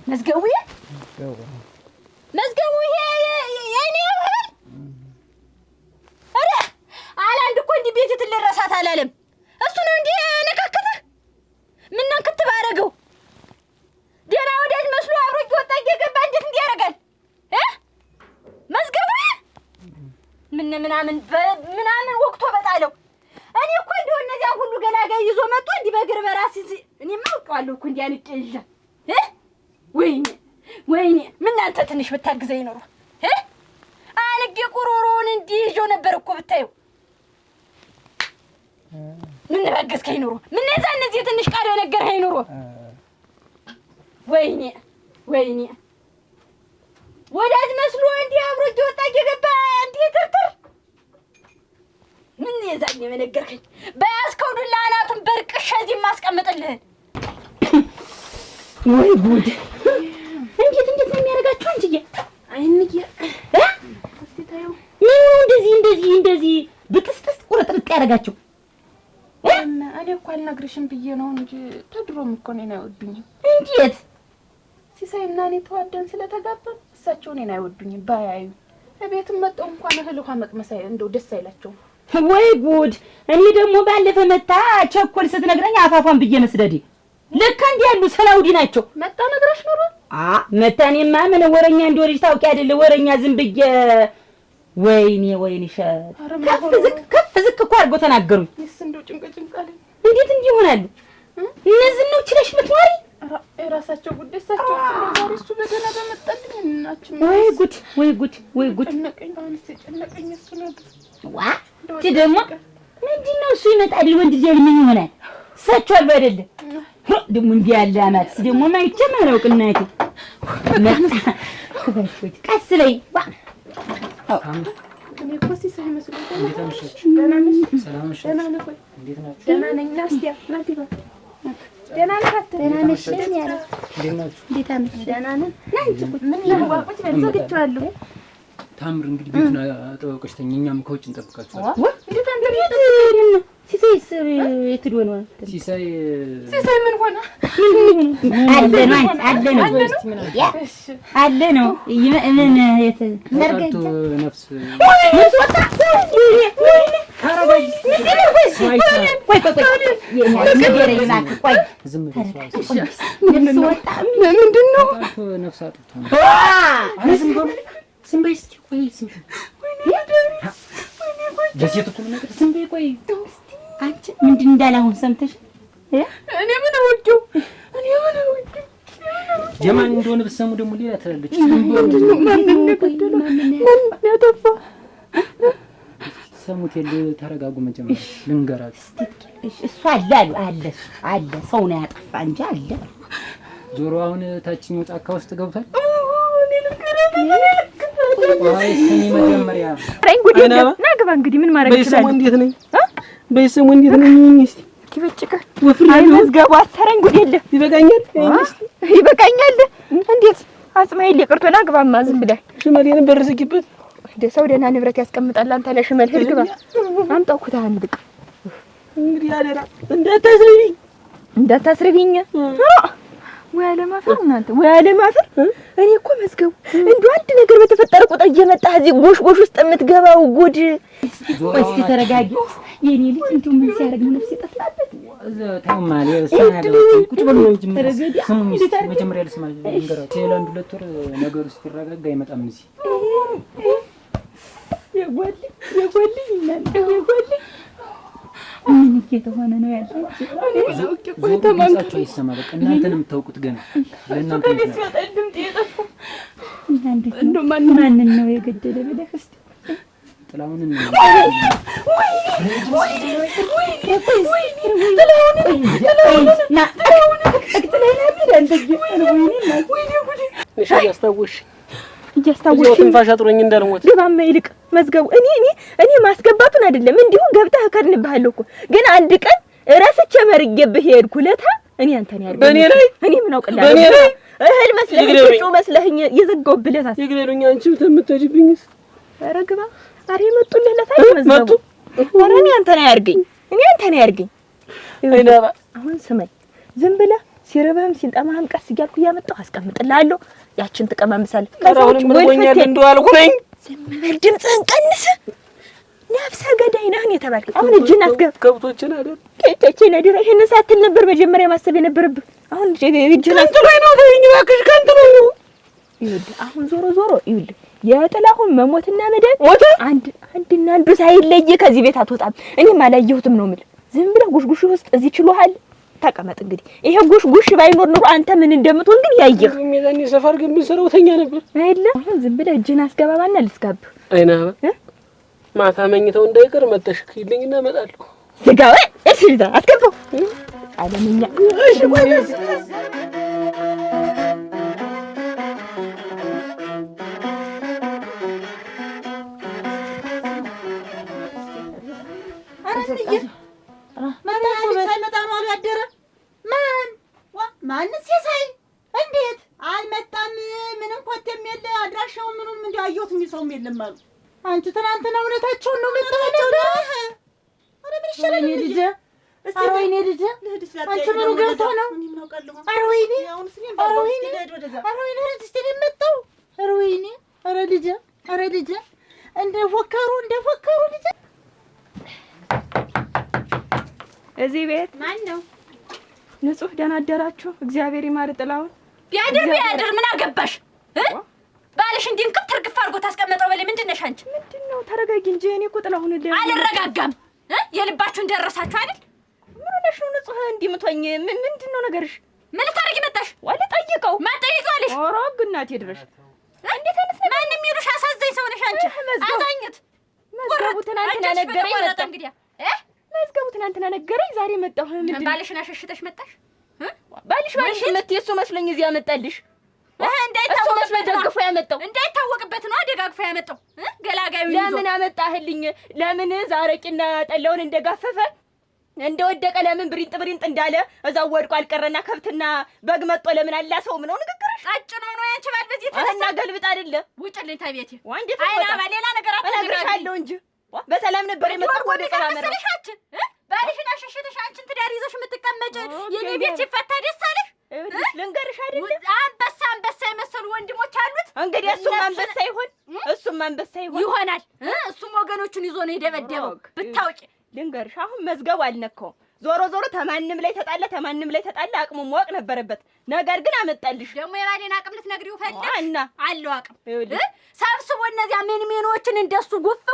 መዝገቡ ይሄ የኔ አረ አላንድ እኮ እንዲህ ቤት ትልረሳት አላለም። እሱ ነው እንዲህ ነካከተህ ምን ነክት ባረገው ደና ወዳጅ መስሎ አብሮ እየወጣ እየገባ እንዴት እንዲህ ያደርጋል? መዝገቡ ምናምን ወቅቶ በጣለው። እኔ እኮ እንደው እነዚያ ሁሉ ገላጋይ ይዞ መጥቶ እንዲህ በግር በራስ እኔማ አውቀዋለሁ እኮ እንዲህ አንጨልጃ ወይኔ ምን አንተ ትንሽ ብታግዘኝ ኖሮ አንጌ ቁሮሮን እንዲህ ይዤው ነበር እኮ ብታየው። ምን ባገዝከኝ ኖሮ ምን እዛ እነዚህ ትንሽ ቃል ነገርኸኝ ኖሮ። ወይኔ ወዳጅ መስሎ እንዲህ አብሮ እየወጣ እየገባ እንዲህ ትርትር ምን የዛኝ የነገርኸኝ በያዝከው ዱላ አናቱን በርቅሽ እዚህ ማስቀምጥልህ። ወይ ጉድ! እንዴት ነው የሚያደርጋችሁ አንቺዬ? አይንዬ እስቲ ታዩ እንደዚህ ብትስጥስ ቁርጥርጥ ያደርጋችሁ። እኔ እኮ አልነግርሽም ብዬ ነው እንጂ ተድሮም እኮ እኔን አይወዱኝም። እንዴት ሲሳይና እኔ ተዋደን ስለተጋባን እሳቸው እኔን አይወዱኝም። ባያዩ እቤትም መጣው እንኳን እህል ውሃ መቅመስ እንደው ደስ አይላቸውም። ወይ ጉድ! እኔ ደግሞ ባለፈ መታ ቸኮል ስትነግረኝ አፋፋን ብዬ መስደዴ ለካ እንዲህ ያሉ ሰላውዲ ናቸው። መጣ ነግራሽ ኖሮ መታኔማ ምን ወረኛ እንደወልጅ ታውቂ አይደለ? ወረኛ ዝም ብዬ ወይኔ ሸት ከፍ ዝቅ እኮ አድርገው ተናገሩኝ። እስ እንደው ጭንቀጭንቃለኝ። እንዴት እንዲህ ይሆናሉ? እነዚህ ነው ችለሽ ምትዋሪ የራሳቸው ጉዳይ እሳቸው ዛሬ እሱ በገና በመጣልኝ እናችን ወይ ጉድ ጨነቀኝ እሱ ነገር ደግሞ ምንድነው እሱ ይመጣል ወንድ ልጅ ምን ይሆናል? እሳቸው አሉ አይደለ? ደግሞ እንዲህ ያለ አማት ደግሞ ማይቸም ነው ቅናቴ ቀስ ላይ እኔ እኮ ሲሳይ መስሎኝ ደህና ነሽ? ደህና ነሽ? እንዴት ናችሁ? ደህና ነኝ። ናስቲያ ናቲባ ደህና ነሽ? እንዴት ናችሁ? ደህና ነን። ናንቺ ምን ይባቁት በልዘግቻለሁ። ታምር እንግዲህ ቤቱን አጠባበቀሽ ተኝ፣ እኛም ከውጭ እንጠብቃችኋለን። እንዴት አንተ ቤት ሲሳይስ የት ሄዶ ነው? ሲሳይ ምን ሆነ? አለ ነው ምን የት ሰርገት ነፍስ ወጣ ምንድን ነው? ነፍስ አጥቶ ነው። ዝም በይ እስኪ ቆይ ለሴት እኮ ነገር ዝም በይ ቆይ አንቺ ምንድን እንዳለ አሁን ሰምተሽ? እኔ ምን አወደው የማን እንደሆነ ብትሰሙ ደግሞ ሌላ ትላለች። ማን ያጠፋ ሰሙት የለ ተረጋጉ። መጀመሪያ ልንገራችሁ እሱ አለ ሰው ነው ያጠፋ እንጂ አለ ዞሮ አሁን ታችኛው ጫካ ውስጥ ገብቷል። መጀመሪያ ናግባ እንግዲህ ምን ማድረግ ይችላል? በይሰሙ እንዴት ነኝ? በይሰሙ እንዴት ነኝ? እስቲ ይበጭቃ ወፍር አይ መዝገቡ አሰረኝ ጉድ የለ ይበቃኛል። ይበቃኛል። እንዴት አጽማይል ይቅርቶ ናግባማ ዝም ብለህ ሽመሌን በርዝቂበት እንደ ሰው ደህና ንብረት ያስቀምጣል። አንተ ለሽመል ሂድ ግባ አምጣው ኩታ አንድቅ እንግዲህ አደራ እንዳታስርቢኝ ወይ አለማፈር እናንተ ወይ አለማፈር። እኔ እኮ መዝገቡ እንደው አንድ ነገር በተፈጠረ ቁጥር እየመጣህ እዚህ ጎሽ ውስጥ የምትገባው ጉድ። እስቲ ተረጋጊ የኔ ልጅ። እንዴ ምን ሲያደርግ ነው ነፍስ ይጠፋበት? ታማለ ሰናዳ ቁጭ ብሎ ነው እንጂ ስሙኝ መጀመሪያ ልስማ ልንገራችሁ። የላንድ ሁለት ወር ነገሩ ሲረጋጋ አይመጣም እዚህ የጎልኝ እናንተ የጎልኝ ምን እየተሆነ ነው ያለው? ቆይ ተማንቃችሁ ይሰማ። በቃ እናንተንም የምታውቁት ገና ለእናንተ ነው። እንደው ማንን ነው የገደለ ብለህ እስቲ ጥላሁንን ነው እያስታወሽ ትንፋሽ አጥሮኝ እንዳልሞት ግባማ ይልቅ መዝገቡ እኔ ማስገባቱን አይደለም እንዲሁ ገብተህ ከድንብሃለሁ እኮ ግን አንድ ቀን ረስቼ መርጌብህ ሄድኩ ለታ እኔ አንተን ያርገኝ በእኔ ላይ እኔ ምን አውቅልሃለሁ? በእኔ ላይ እህል መስለህ ጩጩ መስለህኝ የዘጋሁብህ ለታ ይግደሉኝ። አንቺ ተምትሄጂብኝስ? ኧረ ግባ። ኧረ የመጡልህ ለታ መዝገቡ ኧረ እኔ አንተን ያርገኝ አይናባ አሁን ስመኝ ዝም ብለህ ሲረበህም ሲንጠማህም ቀስ እያልኩ እያመጣሁ አስቀምጥልሃለሁ። ያችን ትቀማምሳለህ። ከዛውን ምን ሆኛል እንደው አልኩኝ። ዝም በል ድምፅህን ቀንስ። ነፍሰ ገዳይ ነህ የተባልክ አሁን እጅህን አስገብ። ከብቶችን አይደል ከብቶችን አይደል? ይሄንን ሳትል ነበር መጀመሪያ ማሰብ የነበረብህ። አሁን እጅህን ከንትሎኝ ነው ተይኝ እባክሽ፣ ከንትሎኝ ነው። ይኸውልህ አሁን ዞሮ ይኸውልህ የጥላሁን መሞትና መዳን ሞተ አንድና አንዱ ሳይለይ ከዚህ ቤት አትወጣም። እኔም አላየሁትም ነው የምልህ። ዝም ብለህ ጉሽጉሽ ውስጥ እዚህ ችሎሃል። ተቀመጥ እንግዲህ። ይሄ ጉሽ ባይኖር ኑሮ አንተ ምን እንደምትሆን ግን ያየህ። ሚዛን ሰፈር ግን ብንሰራው ተኛ ነበር አይደል? አሁን ዝም ብለህ እጅህን አስገባባና ልስጋብ። አይናባ ማታ መኝተው እንዳይቀር መጣሽ ይልኝና እመጣለሁ። ዝጋው እሺ፣ አስገባው አለምኛ። እሺ ወይ ማንስ ሲሳይ እንዴት አልመጣም? ምንም ኮቴም የለ አድራሻው ምኑን እንዴ አየሁት እንጂ ሰውም የለም አሉ። አንቺ ትናንትና እውነታቸውን ነው መጣለው። አረ ምን ይሻላል ልጅ? አረ ወይኔ ልጅ አንቺ ምኑ ገብቶ ነው? አረ ወይኔ አረ ወይኔ አረ ወይኔ እስቲ ልመጣው። አረ ወይኔ አረ ልጅ እንደፎከሩ ልጅ እዚህ ቤት ማን ነው? ንጹህ ደህና አደራችሁ። እግዚአብሔር ይማር ጥላሁን። ቢያድር ምን አገባሽ? ባልሽ እንዲህ እንክት ትርግፍ አድርጎ ታስቀመጠው። በላይ ምንድን ነሽ አንቺ? ምንድነው? ተረጋጊ እንጂ እኔ እኮ ጥላሁን አልረጋጋም። የልባችሁን ደረሳችሁ አይደል? ምን ሆነሽ ነው ንጹህ እንዲህ የምትሆኝ? ምንድነው ነገርሽ? ምን ልታረጊ መጣሽ? ዋለ ጠይቀው ማጠይቀውልሽ። ኧረ ግናቴ ድረሽ እንዴት አይነት ነው? ማንም ይሉሽ አሳዘኝ ሰው ነሽ አንቺ። አዛኝት መዝገቡ ትናንትና ነገረኝ። መጣ እንግዲያ መዝገቡ ትናንትና ነገረኝ። ዛሬ መጣሁ። ምን ባልሽን አሸሽተሽ መጣሽ? ባልሽ መጥቶ እሱ መስሎኝ እዚህ ያመጣልሽ። እንዳይታወቅበት ደግፎ ያመጣው እንዳይታወቅበት ነው አደጋግፎ ያመጣው። ገላጋዩ ይዞ ለምን አመጣህልኝ? ለምን ዛረቂና ጠላውን እንደጋፈፈ እንደወደቀ ለምን ብሪንጥ እንዳለ እዛው ወድቆ አልቀረና ከብትና በግ መጥቶ ለምን አላሰውም ነው ንግግርሽ? ቀጭኖ ነው ያንቺ ባል በዚህ ተነሳ ገልብጥ አይደለ ውጭልኝ ታቤቴ ወንድ አይና ሌላ ነገር አትነግርሻለሁ እንጂ በሰላም ነበር የመጣው ወደ ሰላም ባልሽን አሸሽተሽ አንቺን ትዳር ይዘሽ የምትቀመጭ የኔ ቤት ሲፈታ ደስ አለሽ? ልንገርሽ አይደለ አንበሳ የመሰሉ ወንድሞች አሉት። እንግዲህ እሱም አንበሳ ይሆናል። እሱም ወገኖቹን ይዞ ነው የደበደበው ብታውቂ። ልንገርሽ አሁን መዝገቡ አልነካውም። ዞሮ ተማንም ላይ ተጣላ አቅሙ ማወቅ ነበረበት። ነገር ግን አመጣልሽ ደግሞ የባሌን አቅም ልትነግሪው ፈልግ እና አለው አቅም ሰብስቦ እነዚያ ሜኖችን እንደሱ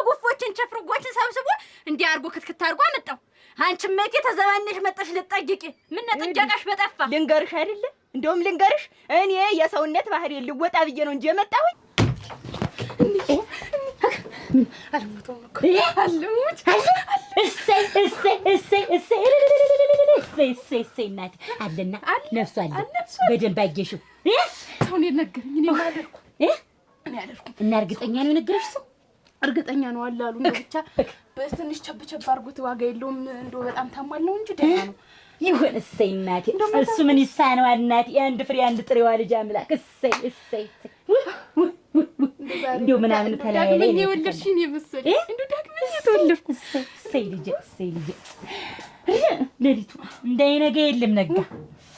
ጉፎችን ችፍርጎችን ሰብስቦ እንዲህ አርጎ ክትክት አርጎ አመጣው። አንቺ መቼ ተዘባነሽ መጣሽ ልትጠይቂ? ምን ነጥጃቃሽ በጠፋ ልንገርሽ አይደለ እንደውም ልንገርሽ እኔ የሰውነት ባህሪ ልወጣ ብዬ ነው እንጂ የመጣሁኝ እሰይ እናቴ አለና ነፍሱ አለ በደንብ አየሽው። ሰውን የነገረኝ እኔ ማለርኩ እና እርግጠኛ ነው የነገረሽ ሰው እርግጠኛ ነው አላሉ ነው ብቻ በትንሽ ቸብቸብ አድርጎት ዋጋ የለውም እንደው በጣም ታሟል ነው እንጂ ደህና ነው ይሁን። እሰይ እናቴ እሱ ምን ይሳነዋል እናቴ አንድ ፍሬ አንድ ጥሬዋ ልጅ አምላክ እሰይ እንደው ምናምን ተለያየ ላይ ነው ወለድሽኝ የመሰለ እንደው ዳግመኛ ተወለድኩ። እሰይ ልጅ ለሊቱ እንዳይነጋ የለም ነጋ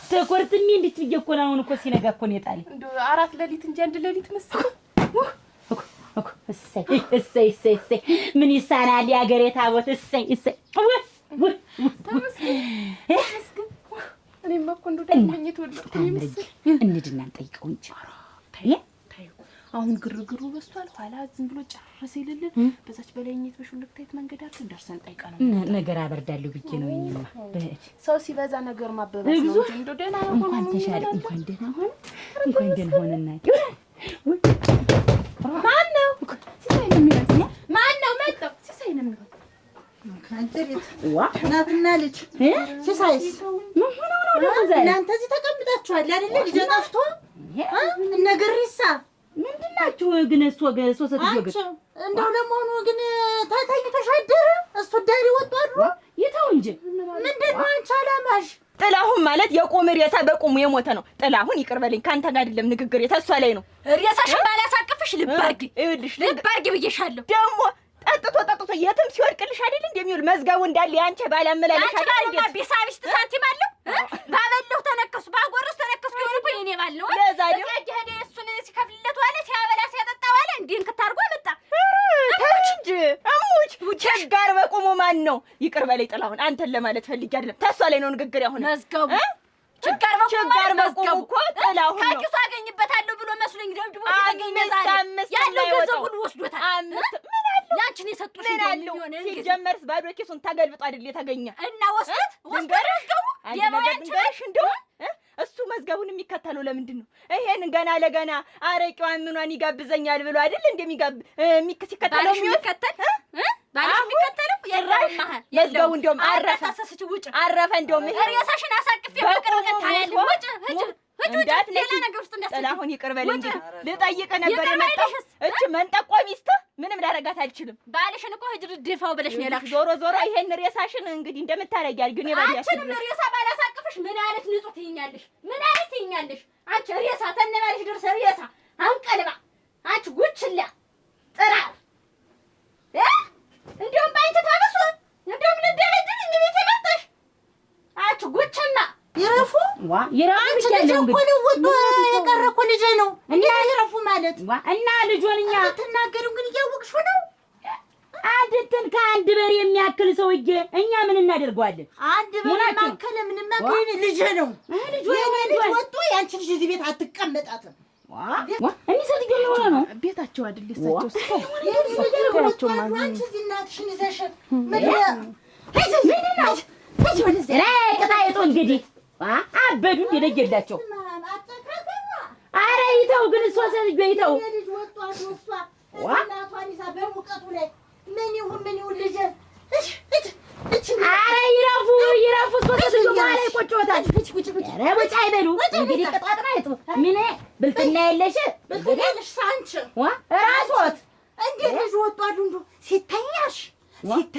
ተቆርጥኝ እንዴት ብዬሽ እኮ ነው አሁን እኮ ሲነጋ እኮ ነው የጣለኝ እንደው 4 ሌሊት እንጂ አንድ ሌሊት መሰለ እሰይ ምን ይሳናል የአገሬ ታቦት እሰይ ተመስገን እኔማ እኮ እንደው ዳግመኛ ተወለድኩ የመሰለ እንሂድና እንጠይቀው እንጂ ታዩ አሁን ግርግሩ በስቷል። ኋላ ዝም ብሎ ጨርስ ይልልን በዛች በላይኛት በሹልክታይት መንገድ አድርገን ደርሰን ጠይቀናል። ነገር አበርዳለሁ ብዬ ነው የኔማ ሰው ሲበዛ ነገር ማበባስ ነው እንጂ እንደው ደህና ነው እንኳን ተሻለ እንኳን ደህና ሆነ እናቴ ማነው መጣው ሲሳይ ነው የሚሆን አንተሪት እናትና ልጅ ሲሳይስ ምን ሆነው ነው እናንተ እዚህ ተቀምጣችኋል አይደል? ልጅ ጠፍቶ ነገርሳ ምንድናችሁ ግን እሱ ሶስት ልጅ እንደው ለመሆኑ ግን ታታኝ ተሻደረ እሱ ዳሪ ወጣሉ ይተው እንጂ ምንድነው አንቺ አላማሽ? ጥላሁን ማለት የቆመ ሬሳ በቁሙ የሞተ ነው። ጥላሁን ይቅር በለኝ ካንተ ጋር አይደለም ንግግር የተሷ ላይ ነው። ሬሳሽን ባላሳቅፍሽ ልባርጊ ብዬሻለሁ። ደግሞ ጠጥቶ የትም ሲወድቅልሽ አይደል እንደሚውል መዝገቡ እንዳለ ያንቺ ባላመላለሽ አይደል እንዴ ቢሳቢስ ሳንቲም አለው ባበለው ተነከሱ ባጎረስ ተነከሱ ይሆን እኮ የኔ ባል ነው። ለዛ ነው ያጀደ እሱን ሲከፍልለት ዋለ ሲያበላ ሲያጠጣ ዋለ እንዴን ከታርጎ መጣ እንጂ አሙች ቸጋር በቁሙ ማን ነው? ይቅር በለኝ ጥላሁን አንተን ለማለት ፈልጌ አይደለም ተሷ ላይ ነው ንግግር ያሁን መዝገቡ ችጋር በቁሙ እኮ ጥላሁን ነው ካኪሱ አገኝበታለሁ ብሎ መስሎኝ ደብድቦ ተገኘ ዛሬ ያለው ገንዘብ ሁሉ ወስዶታል። ምን አለ ያንቺን የሰጡሽ ነው ሲጀመርስ ባዶ ኪሱን ተገልብጦ አይደል የተገኘ እና ወስዶት መዝገቡ የማያንቺ እንደው እሱ መዝገቡን የሚከተለው ለምንድን ነው? ይሄን ገና ለገና አረቂዋን ምኗን ይጋብዘኛል ብሎ አይደል እንደሚጋብ ሲከተለው የሚከተል ባልሽ የሚከተለው የራማ መዝገቡ እንደውም አረፈ እንደውም ሬሳሽን አሳቅፌ በቅርብ ታያለሽ ውጭ ሌላ ነገር ውስጥ ጥላሁን ይቅር በለኝ እንግዲህ ልጠይቅ ነበር የመጣው እቺ መንጠቆ ሚስት ምንም ላረጋት አልችልም። ባልሽን እኮ ህጅር ድፋው ብለሽ ነው ያላክሽ። ዞሮ ይሄን ሬሳሽን እንግዲህ እንደምታረጊያል ግን የባዲያሽ አንቺ ሬሳ ባላሳቅፍሽ ምን አይነት ንጹህ ትይኛለሽ? አንቺ ሬሳ ተነባልሽ ድርሰ ሬሳ አንቀልባ አንቺ ጉችላ ጥራ እንደውም ባንቺ ታበሱ እንደውም ልደረድኝ ቤት መጣሽ አንቺ ጉችና ይረፉ ይረፉ ያለው እንግዲህ ወጥቶ የቀረኩ ልጅ ነው እና ይረፉ ማለት እና ልጆንኛ ተናገሩ ግን እያወቅሽው ነው። አድተን ከአንድ በር የሚያክል ሰውዬ እኛ ምን እናደርገዋለን? አንድ በር ማከለ ምን ማከለ ልጅ ነው ልጅ ወጥቶ ያንቺ ልጅ እዚህ ቤት አትቀመጣትም። እኔ ሰጥጆ ነው ቤታቸው አይደል እሳቸው ስታቸው አንቺ እናትሽን ይዘሽ ቅጣይቶ እንግዲህ አበዱ እንደለየላቸው ኧረ ይተው ግን እሷ ሰጥጆ ይተው ልጅ ወጥቶ አስወጣ እናቷን ይዛ በሙቀቱ ላይ ምን ይሁን ልጅ ኧረ ይረፉ ሶስት ልጅ ማለት ይቆጭዎታል። ኧረ ወጪ አይበሉ እንግዲህ ቅጣጥና አይጡ ምን ብልጥና የለሽ ብልጥናሽ ሳንቺ ራስዎት እንዴት ልጅ ወጥቷል እንዶ ሲተኛሽ ሞተ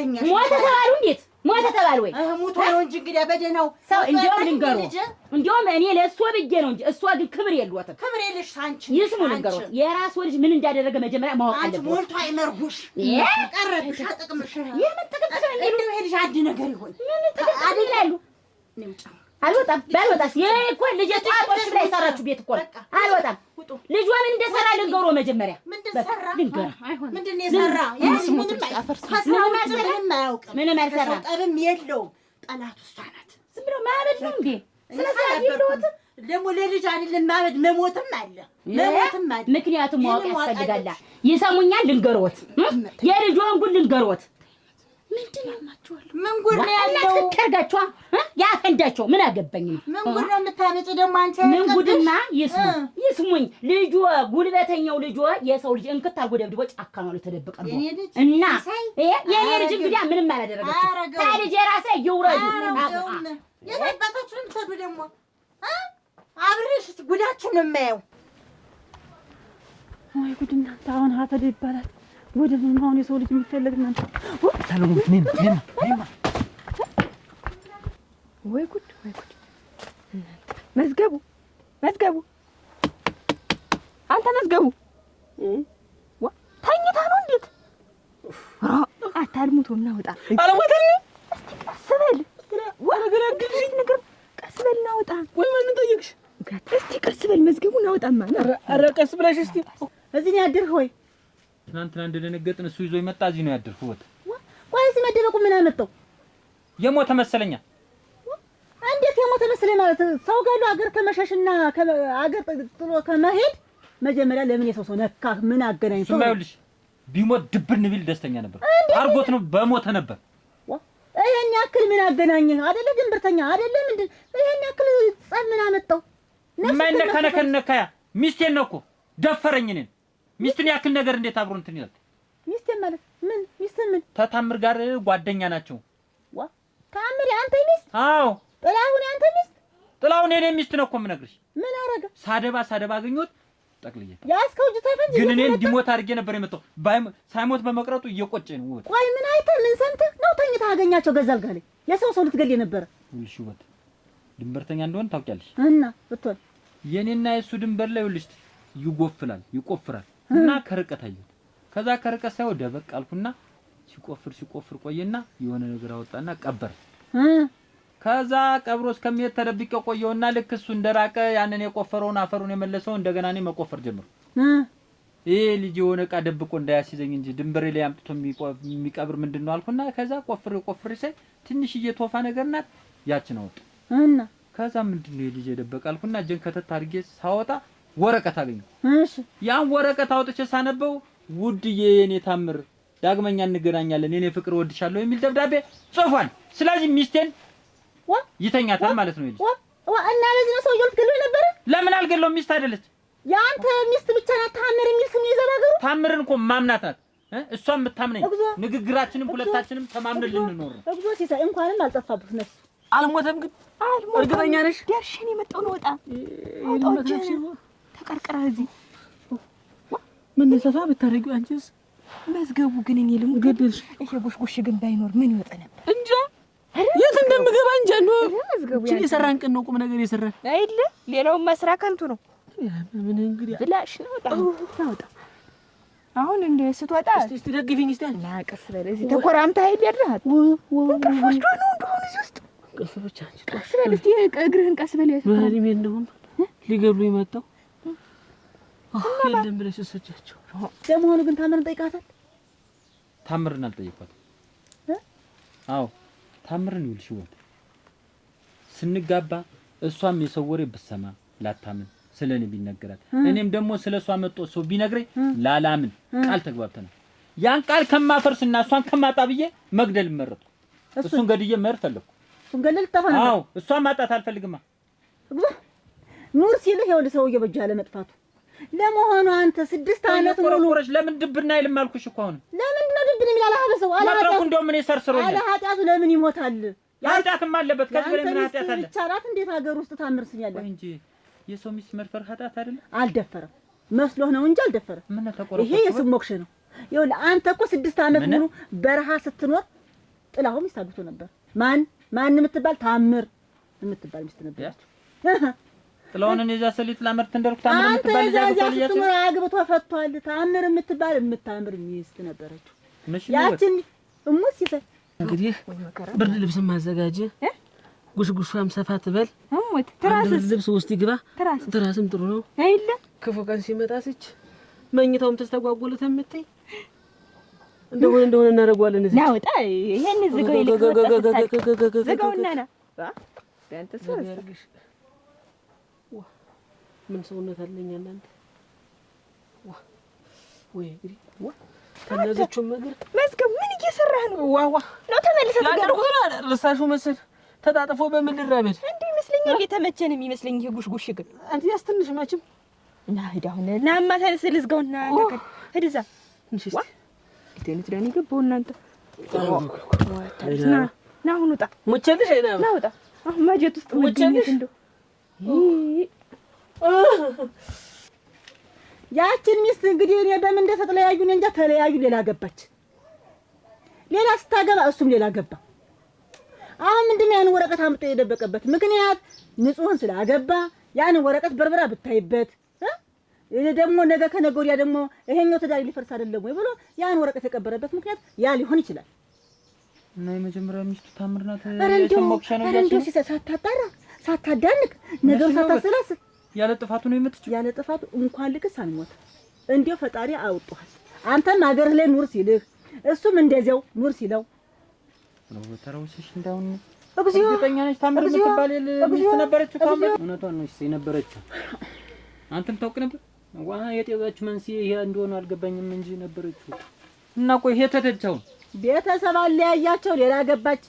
ተባሉ እንዴት ሞተ ተባል ወይ ሙቶ ነው እንጂ እንግዲህ በደህናው ሰው እንዲያውም እኔ ለእሷ ብዬ ነው እንጂ እሷ ግን ክብር የለውም። ክብር የለሽ አንቺ ይስሙ ልንገሮት የራስ ልጅ ምን እንዳደረገ መጀመሪያ ማወቅ አለበት። ሞልቶ አይመርጉሽ ቀረብሽ አጥቅምሽ የምትጠቅምሽ እንደው ይሄ ልጅ አንድ ነገር ይሆን አይደላሉ አልወጣም ባልወጣስ ይሄ እኮ ልጅ ጣጣሽ ላይ ሰራችሁ ቤት እኮ አልወጣም። ልጅ ምን እንደሰራ ልንገሮ መጀመሪያ ልንገራ ምንድን ነው የሰራ ምንም አልሰራ ጠብም የለውም። ጠላቱ እሷ ናት። ዝም ብሎ ማበድ ነው እንዴ? ስለዚህ ይሉት ደግሞ ለልጅ አይደለም ማበድ መሞትም አለ መሞትም አለ። ምክንያቱም ማወቅ ያስፈልጋል። ይሰሙኛል ልንገሮት የልጇን ጉድ ልንገሮት ምንድነው ማቻለሁ ምን ጉድ ነው ያለው? ተርጋቸው ያፈንዳቸው ምን አገባኝ? ምን ጉድ ነው የምታመጪ ደግሞ አንቺ? ምን ጉድማ ይስሙኝ። ልጇ ጉልበተኛው ልጇ የሰው ልጅ እንክት አጎደብድቦ ጫካ ነው ተደብቀ ነው እና የኔ ልጅ እንግዲህ ምንም አላደረገችም። ታልጅ የራሴ ይውረዱ የታባታችሁን ተዱ ደግሞ አብረሽ ጉዳችሁ ነው የማየው። ወይ ጉድ እናንተ አሁን ሀተድ ይባላል ወደ ምን አሁን የሰው ልጅ የሚፈልግ እናንተ ሰለሞን ነኝ ወይ ጉድ መዝገቡ አንተ መዝገቡ ተኝታ ነው እንዴት አታልሙት ወምናውጣ አለሞተኝ ቀስ በል ወረገረግልኝ ነገር ቀስ በል ናውጣ ወይ ማን ጠየቅሽ እስቲ ቀስ በል መዝገቡ ናውጣማ ኧረ ቀስ ብለሽ እስቲ እዚህ ነው ያደርህ ወይ ትናንትና እንደደነገጥን እሱ ይዞ ይመጣ እዚህ ነው ያደርኩት። ቆይ እዚህ መደበቁ ምን አመጣው? የሞተ መሰለኛ። እንዴት የሞተ መሰለኝ ማለት ሰው ጋር አገር ከመሸሽና አገር ጥሎ ከመሄድ መጀመሪያ ለምን የሰው ሰው ነካ? ምን አገናኝ? ሰው ይኸውልሽ ቢሞት ድብን ቢል ደስተኛ ነበር። አርጎት ነው በሞተ ነበር። ይሄን ያክል ምን አገናኝ? አይደለ ድንብርተኛ አይደለ ምንድን ይሄን ያክል ጸብ ምን አመጣው? ነካ ሚስቴን ነው እኮ ደፈረኝ እኔን። ሚስቱን ያክል ነገር እንዴት አብሮ እንትን ይላል? ሚስቴ ማለት ምን? ሚስቴ ምን? ተታምር ጋር ጓደኛ ናቸው። ታምር ያንተ ሚስት? አዎ። ጥላሁን ያንተ ሚስት? ጥላሁን የኔ ሚስት ነው እኮ የምነግርሽ። ምን አረገ? ሳደባ አገኘሁት ጠቅልዬ። ያስከው ጅ ተፈንጂ ግን እኔ እንዲሞት አድርጌ ነበር የመጣው። ሳይሞት በመቅረጡ እየቆጨኝ ነው። ቆይ ምን አይተህ ምን ሰምተህ ነው ተኝተህ አገኛቸው? ገዛል ጋር የሰው ሰው ልትገል የነበረ ይልሽ ወጥ ድንበርተኛ እንደሆነ ታውቂያለሽ። እና ብትወል የኔና የሱ ድንበር ላይ ይልሽ ይጎፍላል ይቆፍራል እና ከርቀት አየሁት። ከዛ ከርቀት ሳይው ደበቅ አልኩና ሲቆፍር ቆየና የሆነ ነገር አወጣና ቀበር። ከዛ ቀብሮ እስከሚሄድ ተደብቄ ቆየውና ልክ እሱ እንደራቀ ያንን የቆፈረውን አፈሩን የመለሰው እንደገና እኔ መቆፈር ጀመርኩ። ይሄ ልጅ የሆነ ዕቃ ደብቆ እንዳያስይዘኝ እንጂ ድንበሬ ላይ አምጥቶ የሚቀብር ምንድነው አልኩና ከዛ ቆፍሬ ሳይ ትንሽዬ ቶፋ ነገር ናት ያችን አወጣ እና ከዛ ምንድነው የልጅ የደበቀ አልኩና እጄን ከተት አድርጌ ሳወጣ ወረቀት አገኘሁ። እሺ ያን ወረቀት አውጥቼ ሳነበው ውድዬ የኔ ታምር ዳግመኛ እንገናኛለን የኔ ፍቅር ወድሻለሁ የሚል ደብዳቤ ጽፏል። ስለዚህ ሚስቴን ይተኛታል ማለት ነው። እና ለዚህ ነው ሰውየው ልትገለው ነበር? ለምን አልገለው? ሚስት አይደለች? ያንተ ሚስት ብቻ ናት ታምር የሚል ስም ይዘባገሩ። ታምርን እኮ ማምናት ናት። እሷም የምታምነኝ ንግግራችንም ሁለታችንም ተማምነን ልንኖር ነው። እግዚኦ ሲሳይ እንኳንም አልጠፋብህ ነፍስ አልሞተም። ግን እርግጠኛ ነሽ? ደርሽን የመጣው ነው ወጣ ተቀርቀራ እዚህ ምን ሰፋ ብታረጊው አንቺስ? መዝገቡ ግን እኔ ልሙ ገደልሽ። ይሄ ጎሽጎሽ ግን ባይኖር ምን ይወጣ ነበር እንጃ። የት እንደምገባ እንጃ ነው። እቺ የሰራን ቀን ነው ቁም ነገር የሰራ አይደለ? ሌላው መስራ ከንቱ ነው። ምን እንግዲህ ብላሽ ነው ወጣ አሁን እንደ ስትወጣ እስቲ ደግፊኝ እስቲ እና ቀስ በል እዚህ ተኮራምታ ሄድ ያድርሃት እንቅልፍ ወስዶ ነው እንደሆነ እዚህ ውስጥ ቀስ ብቻ አንቺ ቀስ በል እስቲ እግርህን ቀስ በል ያዝ ማንም የለውም ሊገሉ ይመጣው የለም ብለሽ እሰጫቸው። ደሞኑ ግን ታምርን ጠይቃታል? ታምርን አልጠየኳትም። አዎ ታምርን ይልሽ ወጥ ስንጋባ እሷም የሰው ወሬ ብትሰማ ላታምን ስለኔ ቢነገራት እኔም ደግሞ ስለሷ መጥቶ ሰው ቢነግረኝ ላላምን ቃል ተግባብተናል። ያን ቃል ከማፈርስና እሷን ከማጣ ብዬ መግደል መረጥኩ። እሱን ገድዬ መር ፈለኩ። እሱን ገለል ተፈና። አዎ እሷን ማጣት አልፈልግማ። ኑር ሲልህ ይኸውልህ ሰውዬ በእጅ አለመጥፋቱ። ለመሆኑ አንተ 6 ዓመት ሙሉ ቆረቆረሽ ለምን ድብና አይልም አልኩሽ እኮ አሁን። ለምን ነው ድብን የሚል አላሀበሰው አላሀበሰው እንደውም እኔ ሰርሰሮኝ አላ ኃጢአቱ ለምን ይሞታል? ኃጢአትም አለበት። ከዚህ በላይ ምን ኃጢአት አለ? ቻራት እንዴት ሀገር ውስጥ ታምርስኛለህ እንጂ የሰው ሚስት መድፈር ኃጢአት አይደለም? አልደፈረም መስሎህ ነው እንጂ አልደፈረም። ምን ተቆረቆረ? ይሄ የስም ሞክሽ ነው። ይኸውልህ አንተ እኮ 6 ዓመት ሙሉ በረሃ ስትኖር ጥላሁን ሚስት አግብቶ ነበር። ማን የምትባል ታምር የምትባል ሚስት ነበረችው። ጥላሁን እኔ እዛ ሰሊጥ ላመርት እንደርኩ ታምር የምትባል ልጅ አግብቶ ፈቷል። ታምር የምትባል የምታምር ሚስት ነበረችው። ያችን እሙስ ይፈ እንግዲህ ብርድ ልብስ ማዘጋጀ ጉሽጉሽም ሰፋ ትበል እሙት ትራስስ ልብስ ውስጥ ይግባ። ትራስም ጥሩ ነው አይደለ? ክፉ ቀን ሲመጣስች መኝታውም ተስተጓጎለ ተምትይ እንደሆነ እናደርገዋለን። እዚህ ናውጣ ይሄን ዝገው ዝገውና ና አንተ ሰውስ ምን ሰውነት አለኝ እናንተ ወይ እንግዲህ ተነዘቹም ነገር መስከም ምን እየሰራህ ነው? ዋዋ ነው ተመልሰህ ተጋርኩና ረሳሹ መስል ተጣጥፎ በምን ልራመድ እንዴ ይመስለኛል። የተመቸን የሚመስለኝ ይሄ ጉሽጉሽ ግን አንተ ያስተንሽ ማችም ና ሄዳሁን ናማ ተነስል ዝገውና ተከል ሄድዛ እንሽስ እንዴት ነው ይገባው እናንተ ና አሁን ውጣ ሙቸልሽ አይና ና ውጣ አሁን ማጀት ውስጥ መገኘት እንደው ያችን ሚስት እንግዲህ እኔ በምን እንደተለያዩ ነው እንጃ ተለያዩ። ሌላ ገባች። ሌላ ስታገባ እሱም ሌላ ገባ። አሁን ምንድነው ያን ወረቀት አምጥቶ የደበቀበት ምክንያት? ንጹህን ስላገባ ያን ወረቀት በርበራ ብታይበት ደግሞ ነገ ከነገ ወዲያ ደግሞ ይሄኛው ትዳር ሊፈርስ አይደለም ወይ ብሎ ያን ወረቀት የቀበረበት ምክንያት ያ ሊሆን ይችላል። እና የመጀመሪያ ሚስቱ ታምርናት የሰማክሻ ነው ያለው። ሳታጣራ ሳታዳንቅ ነገሩ ሳታሰላስል ያለ ጥፋቱ ነው የምትችው። ያለ ጥፋቱ እንኳን ልቅስ አልሞት እንዴው ፈጣሪ አውጥቷል። አንተም ሀገር ላይ ኑር ሲልህ እሱም እንደዚያው ኑር ሲለው ነው ተራውስሽ እንዳውን እግዚኦ እርግጠኛ ነሽ ታምር የምትባል ሚስት ነበረችው? ታምር እውነቷን ነው የነበረችው። አንተም ታውቅ ነበር? ዋ የጤዛችሁ መንስኤ ይሄ እንደሆነ አልገባኝም እንጂ ነበረችው። እና ቆይ ይሄ ተደጃው ቤተሰብ አለያያቸው። ሌላ ገባች፣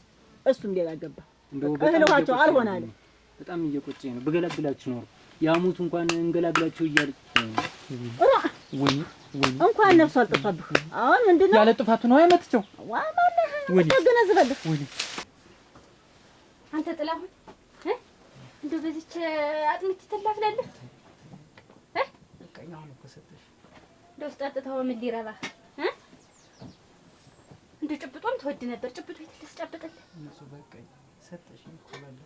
እሱም ሌላ ገባ። እህልዋቸው አልሆነ አለ። በጣም እየቆጨኝ ነው። በገላግላችሁ ነው ያሙት እንኳን እንገላግላችሁ እያለ ወይ እንኳን ነፍሱ አልጠፋብህ። አሁን ምንድነው ያለ ጥፋቱ ነው አይመትቸው። ዋ ማነህ ተገነዝበልህ ወይ አንተ ጥላሁን እንደው በዚች አጥምት ትላፍላለህ ቀኛው ነው ከሰጠሽ እንደው ስጠጥተው ምን ሊረባህ እንደው ጭብጦም ትወድ ነበር። ጭብጦ ይተስጨብጥልህ እነሱ በቀኝ ሰጠሽ ይቆላል።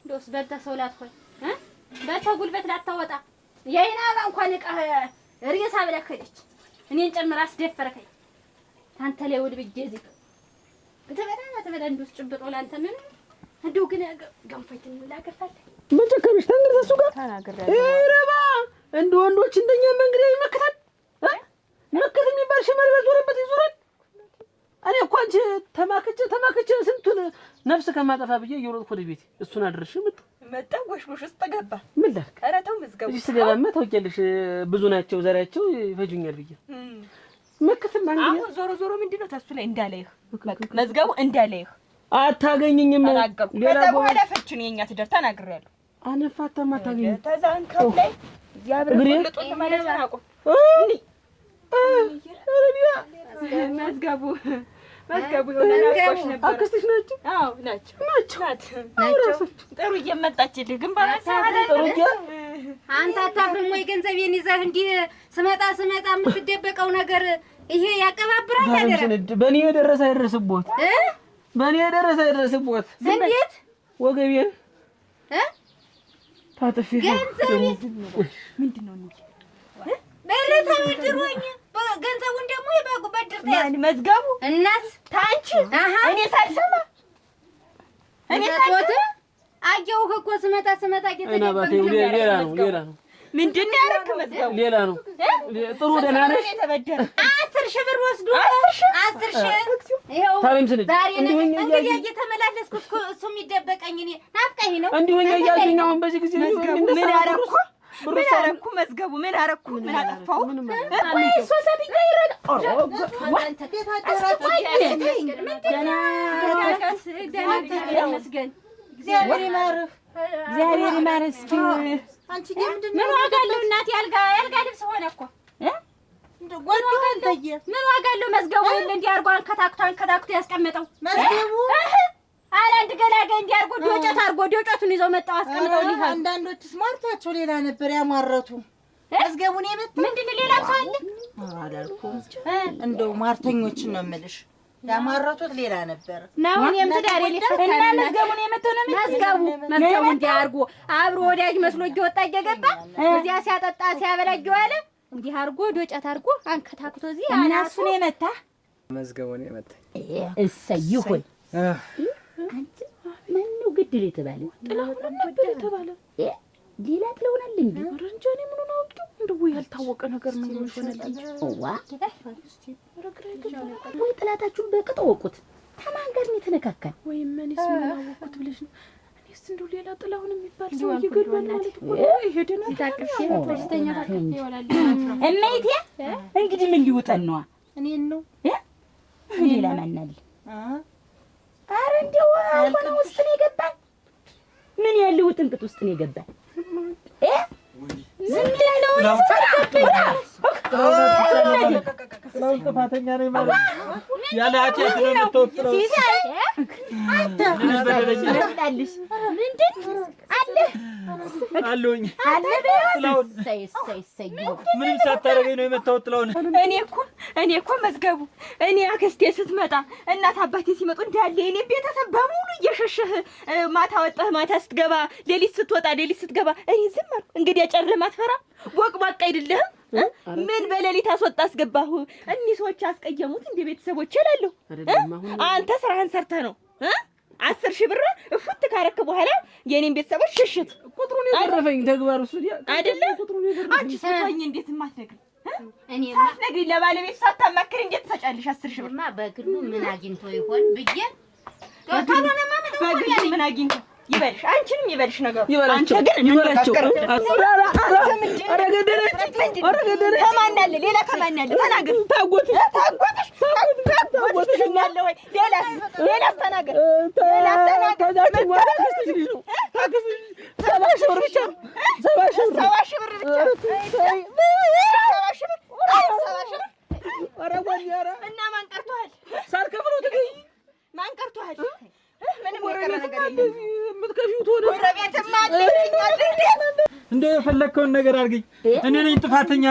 እንደውስ በልታ ሰው ላትሆን በልታ ጉልበት ላታወጣ የይናባ እንኳን እቃህ ሬሳ ብለህ ከደች እኔን ጨምራ አስደፈረከኝ። አንተ ላይ ወድ በጀዚ በተበላ እንደውስ ጭብጦ ላንተ ምን እንደው ግን ገንፎይትን ላገርፋለ ምን ተከብሽ ተንግረሱ ጋር ረባ እንደ ወንዶች እንደኛ መንገድ ይመከታል። መከት የሚባል ሽመል በዞረበት ይዞራል። እኔ እኮ አንቺ ተማክቼ ስንቱን ነፍስ ከማጠፋ ብዬ እየሮጥኩ ወደ ቤቴ እሱን አድርሽ መጣ ጎሽጎሽ ውስጥ ገባ። ምን ላድርግ? ኧረ ተው መዝገቡ እዚህ ስገባማ ታውቂያለሽ ብዙ ናቸው ዛሬያቸው ይፈጁኛል ብዬ መከትም አንዴ አሁን ዞሮ ምንድነው ታሱ ላይ እንዳለይህ መዝገቡ እንዳለይህ አታገኝኝም። ሌላ በኋላ ፈችን የኛ ትደር ተናግሬያለሁ። አነፋታም አታገኝ ተዛንከው ላይ ያብረው ልጦት ማለት ነው። መዝገቡ ይሆናልሽ ነበር። አክስትሽ ናቸው? አዎ ናቸው። ጥሩ እየመጣችልህ ግን ባላሰራ ጥሩ አንተ አታፍርም ወይ? ገንዘቤን ይዘህ እንዲህ ስመጣ የምትደበቀው ነገር ይሄ ያቀባብራል አይደል? በእኔ የደረሰ አይደርስቦት እንዴት ወገቤን ታጥፊ ገንዘቤን ምንድነው እንዴ? በረታውድሮኝ ገንዘቡን ደግሞ የባጉበድር ማን መዝገቡ እናስ ታንቺ እኔ ሳልሰማ አየሁህ እኮ ስመጣ ሌላ ነው ምንድን ነው ያደረክ? መዝገቡ ሌላ ነው። ጥሩ ደህና ነሽ? የተበደረ 10 ሺህ ብር ወስዶ 10 ሺህ ይኸው ዛሬ እንግዲህ እየተመላለስኩ እሱ የሚደበቀኝ እኔ ናፍቀኝ ነው። እንዲሁ እያያዝኝ አሁን በዚህ ጊዜ ምን አደረኩ? መዝገቡ ምን አደረኩ? ምን አጠፋሁ? ወይ እሱ ሰብኛ ይረዳ እግዚአብሔር ይማርህ። እስኪ አንቺ ምን ዋጋ አለው እናቴ? ያልጋ ልብስ ሆነ እኮ ምን ዋጋ አለው? መዝገቡ የለ እንዲህ አድርጎ አንከታክቶ ያስቀመጠው መዝገቡ አለ አንድ ገላጋይ እንዲህ አድርጎ ዶጨቱን ይዘው መጣው አስቀምጠው ሊሆን አንዳንዶች ስማርታቸው ሌላ ነበር ያማረቱ። መዝገቡን የመጣ ምንድን ሌላ ሰው አለ አላልኩም። እንደው ማርተኞችን ነው የምልሽ። ያማረቱት ሌላ ነበር ነው። እኔም ትዳሬ ሊፈታ እና መዝገቡን የመተው ነው መዝገቡ እንዲህ አድርጎ አብሮ ወዳጅ መስሎ እየወጣ እየገባ እዚያ ሲያጠጣ ሲያበላ እየዋለ እንዲህ አድርጎ ዶጫት አድርጎ አንከታክቶ እዚህ አናሱን የመታ መዝገቡን የመታኝ እሰይ ይሁን። አንቺ ማነው ግድል የተባለ? ጥላሁን ነበር የተባለ ሌላ ጥለውናል እንዴ? ኧረ እንጃ እኔ ምኑን አውቄው እንደው ያልታወቀ ነገር ነው የሚሆነልኝ። ዋ ወይ ጥላታችሁን በቅጥ ወቁት። ከማን ጋር ነው የተነካካን? ወይ እኔስ ምን አወቅኩት ብለሽ ነው? እኔስ እንደው ሌላ ጥላሁን የሚባል ሰው ይገድባል ማለት እኮ ይሄ ደና ታቅሽ በሽተኛ ታቅሽ ይወላል። እመይቴ እንግዲህ ምን ሊውጠን ነው? እኔን ነው ሌላ ማን አለ? ኧረ እንደው አልሆነ ውስጥ ነው የገባን። ምን ያለው ጥንቅጥ ውስጥ ነው የገባን? ዝም ብለው ጥላሁን ጥፋተኛ ነኝ ማለት ያለ ኃጢአት ነው የምትወጥረው። ምንድን አለ አለሁኝ ጥላሁን ሰይ ምንም ሳታረገኝ ነው የመታወት ጥላሁን። እኔ እኮ መዝገቡ እኔ አክስቴ ስትመጣ እናት አባቴ ሲመጡ እንዳለ እኔ ቤተሰብ በሙሉ እየሸሸህ ማታ ወጣህ ማታ ስትገባ ሌሊት ስትወጣ ሌሊት ስትገባ እኔ ዝም አልኩ። እንግዲህ ጨርለህ ማትፈራ ወቅባቅ አይደለህም? ምን በሌሊት አስወጣ አስገባሁ። እኒህ ሰዎች አስቀየሙት እንደ ቤተሰቦች እላለሁ። አንተ ስራህን ሰርተህ ነው 10,000 ብር እፉት ካረክ በኋላ የኔን ቤተሰቦች ሽሽት ቁጥሩን የገረፈኝ ተግባር እሱ አይደለ? አንቺ ሰውኝ እንዴት ማትነግሪ? ሳትነግሪ ለባለቤት ሳታማክሪ እንዴት ትሰጫለሽ 10,000 ብር? በግሉ ምን አግኝቶ ይሆን ብዬ በግሉ ምን አግኝቶ ይበልሽ? አንቺንም ይበልሽ ነገሩ። አንቺ ግን ይበላቸው። ኧረ ገደለች። ከማን አለ ሌላ? ከማን አለ? ተናገር። ታጎትሽ ያለ ወይ? ሌላስ ተናገር። ሰባ ሺህ ብር ብቻ እና ማን ቀርቶሃል? ሳልከፍለው ትገኝ ማን ቀርቶሃል? ምንም ነገር የምትከፊው ሆነ ጎረቤትማ አለኝ። እንደው የፈለግከውን ነገር አድርገኝ። እኔ ነኝ ጥፋተኛ፣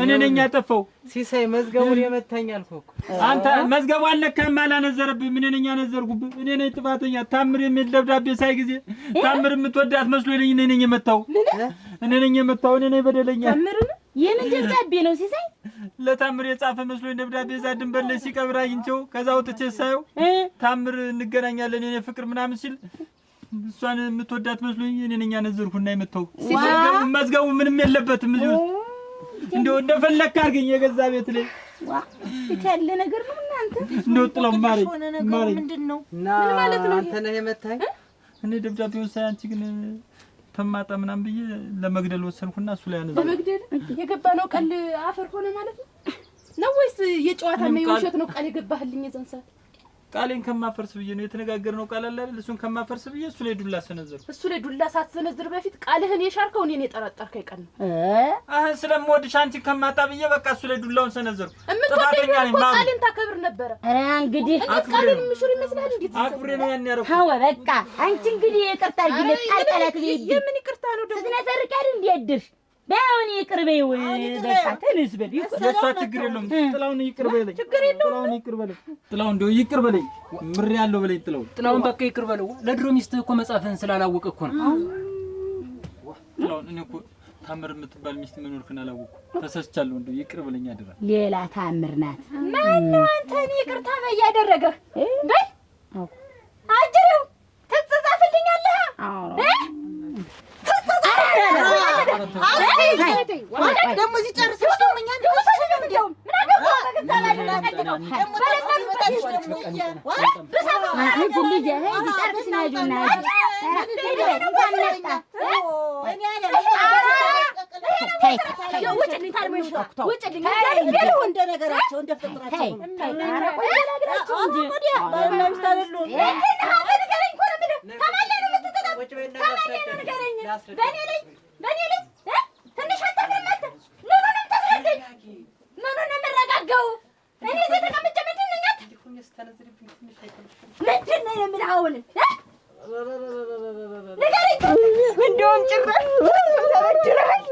እኔ ነኝ ያጠፋው። ሲሳይ መዝገቡን የመታኝ አልኩህ እኮ። አንተ መዝገቡ አልነካም አላነዘረብህም። እኔ ነኝ ያነዘርኩብህ። እኔ ነኝ ጥፋተኛ። ታምር የሚል ደብዳቤ ሳይ ጊዜ ታምር የምትወዳት መስሎኝ እኔ ነኝ የመታው። እኔ ነኝ የመታው። እኔ ነኝ በደለኛ። የምን ደብዳቤ ነው ሲሳይ? ለታምር የጻፈ መስሎኝ ደብዳቤ እዛ ድንበር ላይ ሲቀብር አግኝቼው ከዛ ወጥቼ ሳየው ታምር እንገናኛለን የኔ ፍቅር ምናምን ሲል እሷን የምትወዳት መስሎኝ እኔ ነኝ ያነዘርኩና የመታው። መዝገቡ ምንም የለበትም። እዚህ ውስጥ እንደው እንደፈለክ አድርገኝ። የገዛ ቤት ላይ ያለ ነገር ነው። እናንተ እንደው ጥላው ማረኝ ምንድነው? እና አንተ ነህ የመታኝ? እኔ ደብዳቤውን ሳይ አንቺ ግን ተማጣ ምናምን ብዬ ለመግደል ወሰንኩና እሱ ላይ ያነዘ በመግደል የገባ ነው ቃል አፈር ሆነ ማለት ነው ወይስ የጨዋታና የውሸት ነው ቃል የገባህልኝ? የዛን ሰዓት ቃሌን ከማፈርስ ብዬ ነው የተነጋገርነው ቃል አለ አይደል? እሱን ከማፈርስ ብዬ እሱ ላይ ዱላ ሰነዘርኩ። እሱ ላይ ዱላ ሳትሰነዝር በፊት ቃልህን የሻርከው እኔን የጠረጠርከኝ ቀን ነው። ስለምወድሽ አንቺ ከማጣ ብዬ በቃ እሱ ላይ ዱላውን ሰነዘርኩ። ጥፋተኛ ነኝ። ቃልን ታከብር ነበረ። ኧረ እንግዲህ ቃልን ምሽር ይመስላል። እንዴት አክብሬ ነው ያን ያረኩ። አዎ በቃ አንቺ እንግዲህ ይቅርታ አድርጊለት። ቃላት ላይ የምን ይቅርታ ነው ደግሞ? ስትነሰርቅ አይደል እንዲያድርሽ ባውን ይቅር በይው። በቃ ተነስ በል። የእሷ ችግር የለውም። ጥላውን ይቅር በለኝ። ጥላውን ይቅር በለኝ። ጥላውን እንደው ይቅር በለኝ። ምሬ ያለው በለኝ። ጥላውን በቃ ይቅር በለው። ለድሮ ሚስትህ እኮ መጻፍህን ስላላወቀ እኮ ነው። ጥላውን እኔ እኮ ታምር የምትባል ሚስት መኖርክን አላወቅኩም። ተሰስቻለሁ። እንደው ይቅር በለኝ አደራ። ሌላ ታምር ናት። ማነው አንተን ይቅርታ በያደረገህ? በይ አጅሬው ትጸጸፍልኛለህ? ደግሞ ሲጨርስሽ ደግሞ እኛ እንደ ነገራቸው እንደ ፍጥረታቸው እንደውም ጭራሽ ተበድረሃል።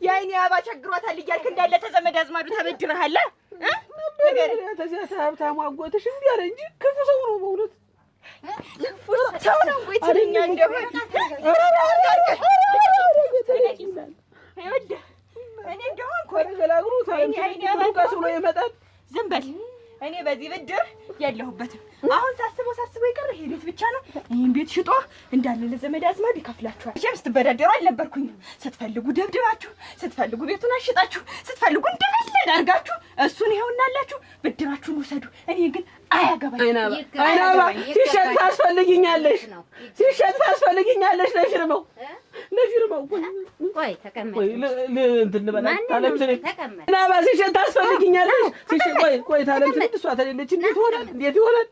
የዓይኔ አባ ቸግሯታል እያልክ እንዳለ ተዘመድ አዝማዱ ተበድረሃል። ተዚያ ሀብታሙ አጎትሽ እንዲህ አለ እንጂ ክፉ ሰው ነው በእውነት ሰው ነው ወይ ትለኛ እንደሆነ እኔ እንደሆን ገላግሩ ታንቺ ብሎ ይመጣል። ዝም በል። እኔ በዚህ ብድር የለሁበትም። አሁን ሳስበው ይቀር ይሄ ቤት ብቻ ነው። ይሄን ቤት ሽጦ እንዳለ ለዘመድ አዝማድ ይከፍላችኋል። እሺ ስትበዳደሩ አልነበርኩኝም። ስትፈልጉ ደብድባችሁ፣ ስትፈልጉ ቤቱን አሽጣችሁ፣ ስትፈልጉ እንደፈለገ አድርጋችሁ እሱን ይኸውናላችሁ፣ ብድራችሁን ውሰዱ። እኔ ግን አያገባኝ። አይናባ ሲሸጥ ታስፈልጊኛለሽ፣ ሲሸጥ ታስፈልጊኛለሽ። ለሽርመው ቆይ ተቀመጥ። እንትን በላ ታለምሰኝ አይናባ ሲሸጥ ታስፈልጊኛለሽ። ሲሸጥ ቆይ ታለምሰኝ እሷ ተሌለች እንዴት ይሆናል?